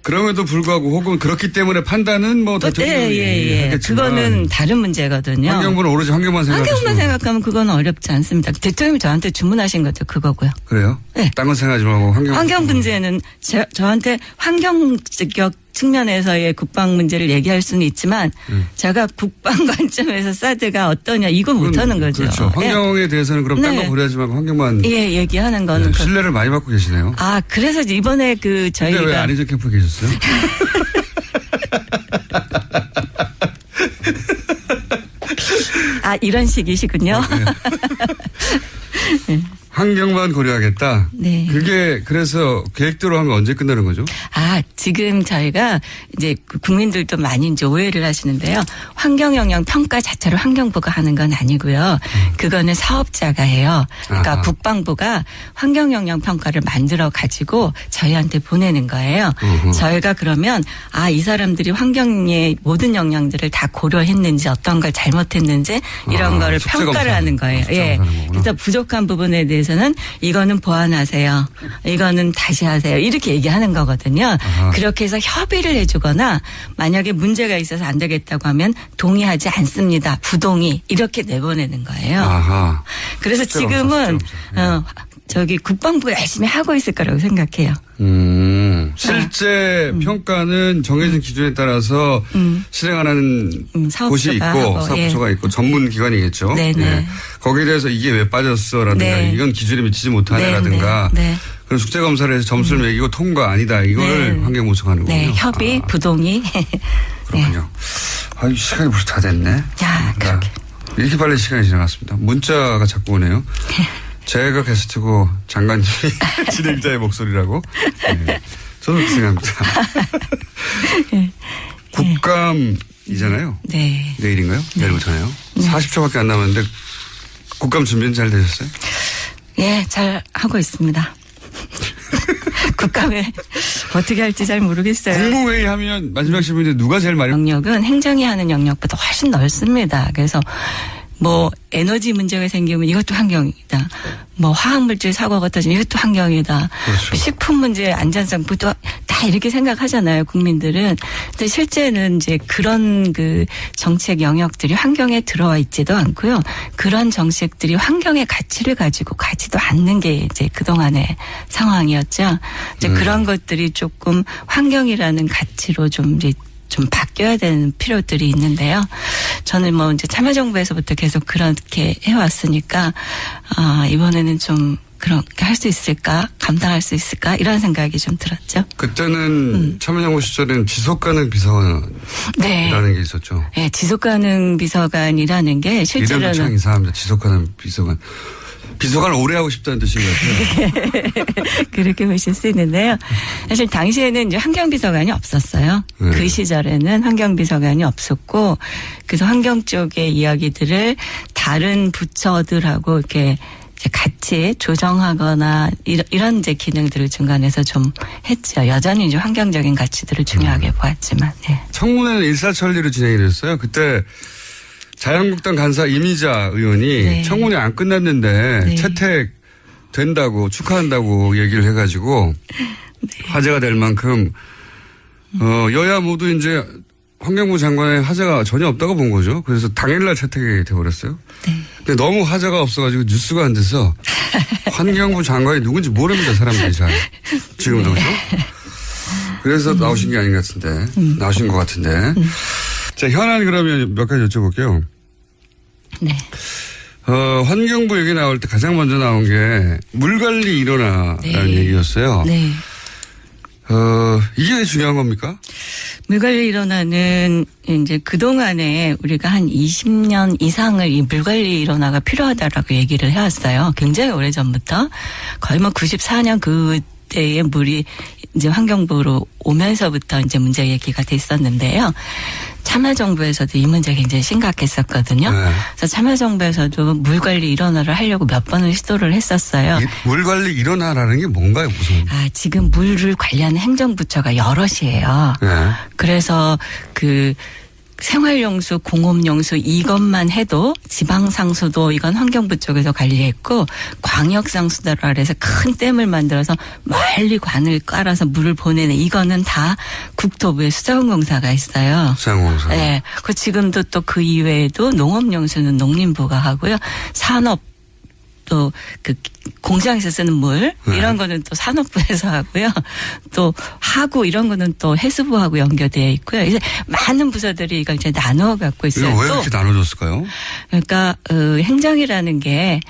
B: 그럼에도 불구하고 혹은 그렇기 때문에 판단은 대통령이 하겠지만.
C: 그거는 다른 문제거든요.
B: 환경부는 오로지 환경만
C: 생각하면 그건 어렵지 않습니다. 대통령이 저한테 주문하신 것도 그거고요.
B: 그래요?
C: 네.
B: 딴 건 생각하지 말고
C: 환경 문제는 저한테 환경적 측면에서의 국방 문제를 얘기할 수는 있지만 제가 국방 관점에서 사드가 어떠냐 이거 못하는 거죠.
B: 그렇죠. 환경에 대해서는 그럼 딴 거 고려하지 말고 환경만.
C: 얘기하는 거는.
B: 신뢰를 많이 받고 계시네요.
C: 그래서 이번에 저희가.
B: 근데 왜 안희정 캠프에 계셨어요?
C: 이런 식이시군요.
B: 네. 환경만 고려하겠다.
C: 네.
B: 그게 그래서 계획대로 하면 언제 끝나는 거죠?
C: 지금 저희가 이제 국민들도 많이 이제 오해를 하시는데요. 환경영향 평가 자체를 환경부가 하는 건 아니고요. 그거는 사업자가 해요. 그러니까 국방부가 환경영향 평가를 만들어 가지고 저희한테 보내는 거예요. 저희가 그러면 이 사람들이 환경의 모든 영향들을 다 고려했는지 어떤 걸 잘못했는지 이런 거를 평가를 하는 거예요. 예. 그래서 부족한 부분에 대해서는 이거는 보완하세요. 이거는 다시 하세요. 이렇게 얘기하는 거거든요. 그렇게 해서 협의를 해주거나 만약에 문제가 있어서 안 되겠다고 하면 동의하지 않습니다. 부동의 이렇게 내보내는 거예요. 그래서 지금은 국방부가 열심히 하고 있을 거라고 생각해요.
B: 실제 평가는 정해진 기준에 따라서 실행하는 곳이 있고 사업부처가 있고 전문 기관이겠죠. 네. 거기에 대해서 이게 왜 빠졌어라든가 이건 기준에 미치지 못하네라든가 그런 숙제 검사를 해서 점수를 매기고 통과 아니다 이걸 환경부처가 하는 거군요.
C: 협의, 부동의.
B: 그렇군요. 시간이 벌써 다 됐네.
C: 그렇게.
B: 이렇게 빨리 시간이 지나갔습니다. 문자가 자꾸 오네요. 제가 게스트고 장관님이 진행자의 목소리라고. 저는 그렇게 생각합니다. 국감이잖아요.
C: 네.
B: 내일인가요? 내일부터네요. 40초밖에 안 남았는데 국감 준비는 잘 되셨어요?
C: 예, 잘 하고 있습니다. 국감에 어떻게 할지 잘 모르겠어요.
B: 국무회의 하면 마지막 질문인데 누가 제일 많이.
C: 영역은 행정이 하는 영역보다 훨씬 넓습니다. 그래서 에너지 문제가 생기면 이것도 환경이다. 화학물질 사고가 터지면 이것도 환경이다.
B: 그렇죠.
C: 식품 문제 안전성부터 다 이렇게 생각하잖아요, 국민들은. 근데 실제는 이제 그런 정책 영역들이 환경에 들어와 있지도 않고요. 그런 정책들이 환경의 가치를 가지고 가지도 않는 게 이제 그동안의 상황이었죠. 이제 그런 것들이 조금 환경이라는 가치로 좀 바뀌어야 되는 필요들이 있는데요. 저는 이제 참여정부에서부터 계속 그렇게 해왔으니까, 이번에는 좀 그렇게 할 수 있을까? 감당할 수 있을까? 이런 생각이 좀 들었죠.
B: 그때는 참여정부 시절에는 지속가능 비서관이라는 게 있었죠.
C: 네, 지속가능 비서관이라는 게 실제로는.
B: 이름도 참 이상합니다. 지속가능 비서관. 비서관을 오래 하고 싶다는 뜻인 것 같아요.
C: 그렇게 보실 수 있는데요. 사실 당시에는 이제 환경비서관이 없었어요. 그 시절에는 환경비서관이 없었고, 그래서 환경 쪽의 이야기들을 다른 부처들하고 이렇게 이제 같이 조정하거나 이런 이제 기능들을 중간에서 좀 했죠. 여전히 이제 환경적인 가치들을 중요하게 보았지만. 네.
B: 청문회는 일사천리로 진행이 됐어요. 그때 자유한국당 간사 이미자 의원이
C: 네.
B: 청문회 안 끝났는데
C: 네.
B: 채택된다고 축하한다고 얘기를 해가지고
C: 네.
B: 화제가 될 만큼 여야 모두 이제 환경부 장관의 화제가 전혀 없다고 본 거죠. 그래서 당일날 채택이 돼버렸어요.
C: 네.
B: 근데 너무 화제가 없어가지고 뉴스가 안 돼서 환경부 장관이 누군지 모릅니다. 사람들이 잘. 지금도 그죠? 그래서 나오신 게 아닌 것 같은데. 나오신 것 같은데. 자, 현안 그러면 몇 가지 여쭤볼게요.
C: 네.
B: 환경부 얘기 나올 때 가장 먼저 나온 게 물 관리 일어나라는
C: 네.
B: 얘기였어요.
C: 네.
B: 이게 중요한 겁니까?
C: 물관리 일원화는 이제 그동안에 우리가 한 20년 이상을 이 물관리 일원화가 필요하다라고 얘기를 해왔어요. 굉장히 오래전부터. 거의 뭐 94년 그때의 물이 이제 환경부로 오면서부터 이제 문제 얘기가 됐었는데요. 참여정부에서도 이 문제 굉장히 심각했었거든요.
B: 네.
C: 그래서 참여정부에서도 물관리 일원화를 하려고 몇 번을 시도를 했었어요.
B: 물 관리 일어나라는 게 뭔가요, 무슨?
C: 지금 물을 관리하는 행정부처가 여럿이에요.
B: 네.
C: 그래서 생활용수, 공업용수 이것만 해도 지방상수도 이건 환경부 쪽에서 관리했고 광역상수도라 해서 큰 댐을 만들어서 멀리 관을 깔아서 물을 보내는 이거는 다 국토부에 수자원공사가 있어요.
B: 수자원공사.
C: 네. 그 지금도 또 그 이외에도 농업용수는 농림부가 하고요. 산업 또 공장에서 쓰는 물 이런 거는 또 산업부에서 하고요. 또 하구 이런 거는 또 해수부하고 연결되어 있고요. 그래서 많은 부서들이 이걸 이제 나누어 갖고 있어요.
B: 이거 왜
C: 또
B: 이렇게 나눠줬을까요?
C: 그러니까 행정이라는 게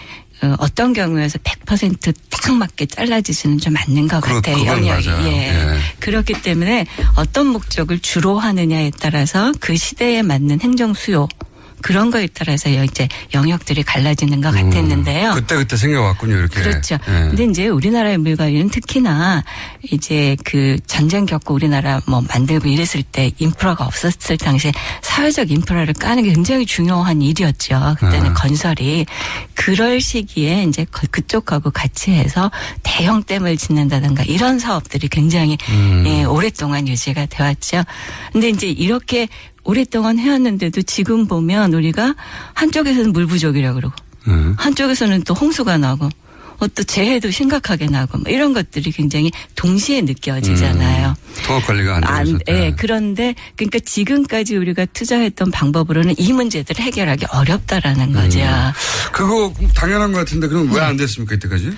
C: 어떤 경우에서 100%딱 맞게 잘라지지는 좀 맞는 것 같아요.
B: 그건
C: 영역이.
B: 맞아요. 예.
C: 그렇기 때문에 어떤 목적을 주로 하느냐에 따라서 그 시대에 맞는 행정 수요 그런 거에 따라서 이제 영역들이 갈라지는 것 같았는데요.
B: 그때 생겨왔군요, 이렇게.
C: 그렇죠.
B: 예.
C: 근데 이제 우리나라의 물 관리는 특히나 이제 전쟁 겪고 우리나라 만들고 이랬을 때 인프라가 없었을 당시에 사회적 인프라를 까는 게 굉장히 중요한 일이었죠. 그때는 건설이. 그럴 시기에 이제 그쪽하고 같이 해서 대형 댐을 짓는다든가 이런 사업들이 굉장히 오랫동안 유지가 되었죠. 근데 이제 이렇게 오랫동안 해왔는데도 지금 보면 우리가 한쪽에서는 물 부족이라고 그러고 한쪽에서는 또 홍수가 나고 또 재해도 심각하게 나고 이런 것들이 굉장히 동시에 느껴지잖아요.
B: 통합 관리가 안 되고
C: 네. 그런데 그러니까 지금까지 우리가 투자했던 방법으로는 이 문제들을 해결하기 어렵다라는 거죠.
B: 그거 당연한 것 같은데 그럼 왜 안 됐습니까 이때까지?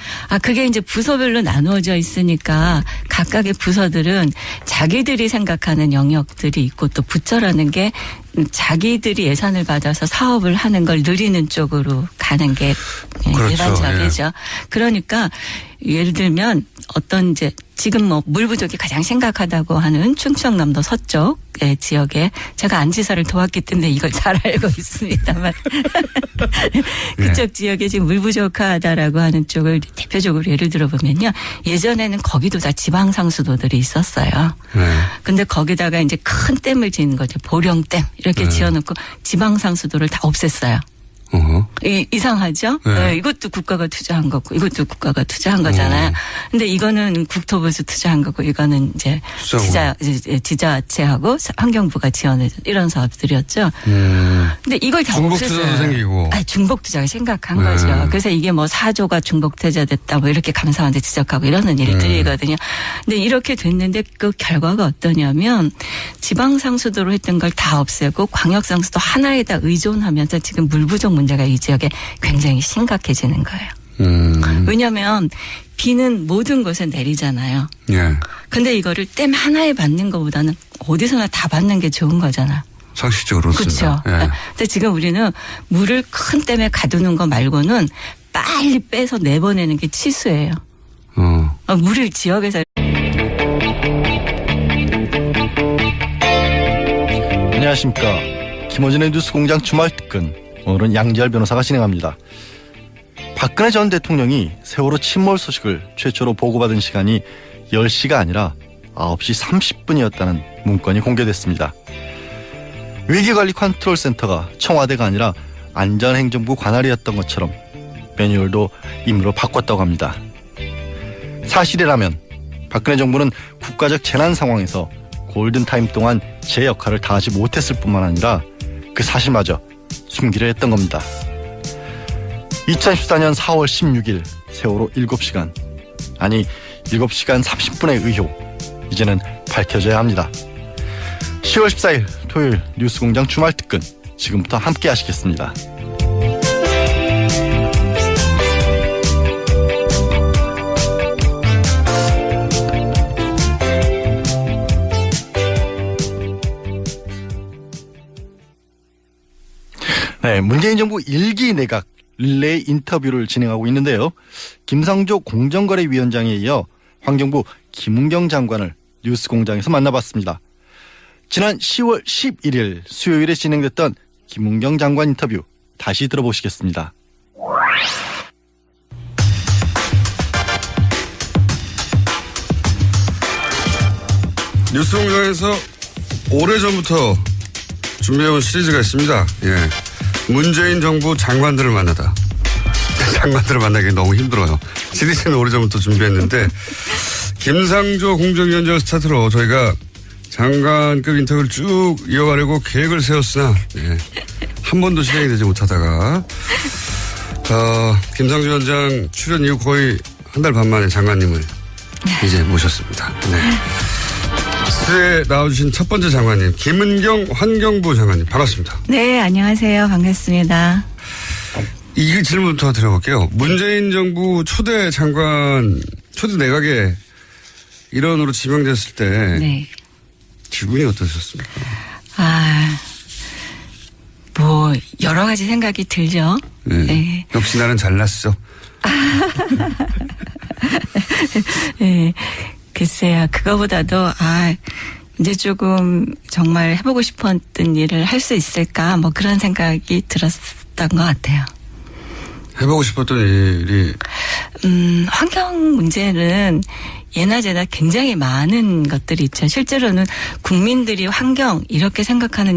C: 그게 이제 부서별로 나누어져 있으니까 각각의 부서들은 자기들이 생각하는 영역들이 있고 또 부처라는 게 자기들이 예산을 받아서 사업을 하는 걸 누리는 쪽으로 가는 게
B: 그렇죠.
C: 일반적이죠.
B: 예.
C: 그러니까 예를 들면 어떤 이제 지금 물 부족이 가장 심각하다고 하는 충청남도 서쪽 지역에 제가 안지사를 도왔기 때문에 이걸 잘 알고 있습니다만 그쪽 지역에 지금 물 부족하다라고 하는 쪽을 대표적으로 예를 들어보면요. 예전에는 거기도 다 지방상수도들이 있었어요. 근데 거기다가 이제 큰 댐을 짓는 거죠. 보령댐 이렇게 지어놓고 지방상수도를 다 없앴어요. 이상하죠? 네, 이것도 국가가 투자한 거고 이것도 국가가 투자한 거잖아요. 근데 이거는 국토부에서 투자한 거고 이거는 이제 지자체하고 환경부가 지원해 이런 사업들이었죠. 근데 이걸 다
B: 중복
C: 없앴어요.
B: 투자도 생기고.
C: 중복 투자가 심각한 거죠. 그래서 이게 4조가 중복 투자됐다 이렇게 감사원한테 지적하고 이러는 일들이거든요. 근데 이렇게 됐는데 그 결과가 어떠냐면 지방상수도로 했던 걸 다 없애고 광역상수도 하나에다 의존하면서 지금 물 부족 문제가 이 지역에 굉장히 심각해지는 거예요. 왜냐하면 비는 모든 곳에 내리잖아요.
B: 예.
C: 근데 이거를 댐 하나에 받는 것보다는 어디서나 다 받는 게 좋은 거잖아요.
B: 상식적으로
C: 그렇죠.
B: 예.
C: 근데 지금 우리는 물을 큰 댐에 가두는 거 말고는 빨리 빼서 내보내는 게 치수예요. 물을 지역에서
A: 안녕하십니까. 김어준의 뉴스공장 주말 특근. 오늘은 양지열 변호사가 진행합니다. 박근혜 전 대통령이 세월호 침몰 소식을 최초로 보고받은 시간이 10시가 아니라 9시 30분이었다는 문건이 공개됐습니다. 위기관리 컨트롤센터가 청와대가 아니라 안전행정부 관할이었던 것처럼 매뉴얼도 임의로 바꿨다고 합니다. 사실이라면 박근혜 정부는 국가적 재난 상황에서 골든타임 동안 제 역할을 다하지 못했을 뿐만 아니라 그 사실마저 숨기려 했던 겁니다. 2014년 4월 16일 세월호 7시간, 아니 7시간 30분의 의혹, 이제는 밝혀져야 합니다. 10월 14일 토요일 뉴스공장 주말특근, 지금부터 함께 하시겠습니다. 네, 문재인 정부 1기 내각 릴레이 인터뷰를 진행하고 있는데요. 김상조 공정거래위원장에 이어 환경부 김은경 장관을 뉴스공장에서 만나봤습니다. 지난 10월 11일 수요일에 진행됐던 김은경 장관 인터뷰 다시 들어보시겠습니다.
B: 뉴스공장에서 오래전부터 준비해온 시리즈가 있습니다. 예. 문재인 정부 장관들을 만나다. 장관들을 만나기 너무 힘들어요. 시리즈는 오래전부터 준비했는데 김상조 공정위원장을 스타트로 저희가 장관급 인터뷰를 쭉 이어가려고 계획을 세웠으나 한 번도 실행이 되지 못하다가 김상조 위원장 출연 이후 거의 한 달 반 만에 장관님을 이제 모셨습니다. 네. 스튜디오에 나와주신 첫 번째 장관님 김은경 환경부 장관님 반갑습니다.
C: 네, 안녕하세요. 반갑습니다.
B: 이 질문부터 드려볼게요. 문재인 정부 초대 장관, 초대 내각의 일원으로 지명됐을 때
C: 네.
B: 기분이 어떠셨습니까?
C: 뭐 여러 가지 생각이 들죠.
B: 네.
C: 네.
B: 역시 나는 잘났어.
C: 네. 글쎄요. 그거보다도 이제 조금 정말 해보고 싶었던 일을 할 수 있을까 뭐 그런 생각이 들었던 것 같아요.
B: 해보고 싶었던 일이
C: 환경 문제는 예나 제나 굉장히 많은 것들이 있죠. 실제로는 국민들이 환경 이렇게 생각하는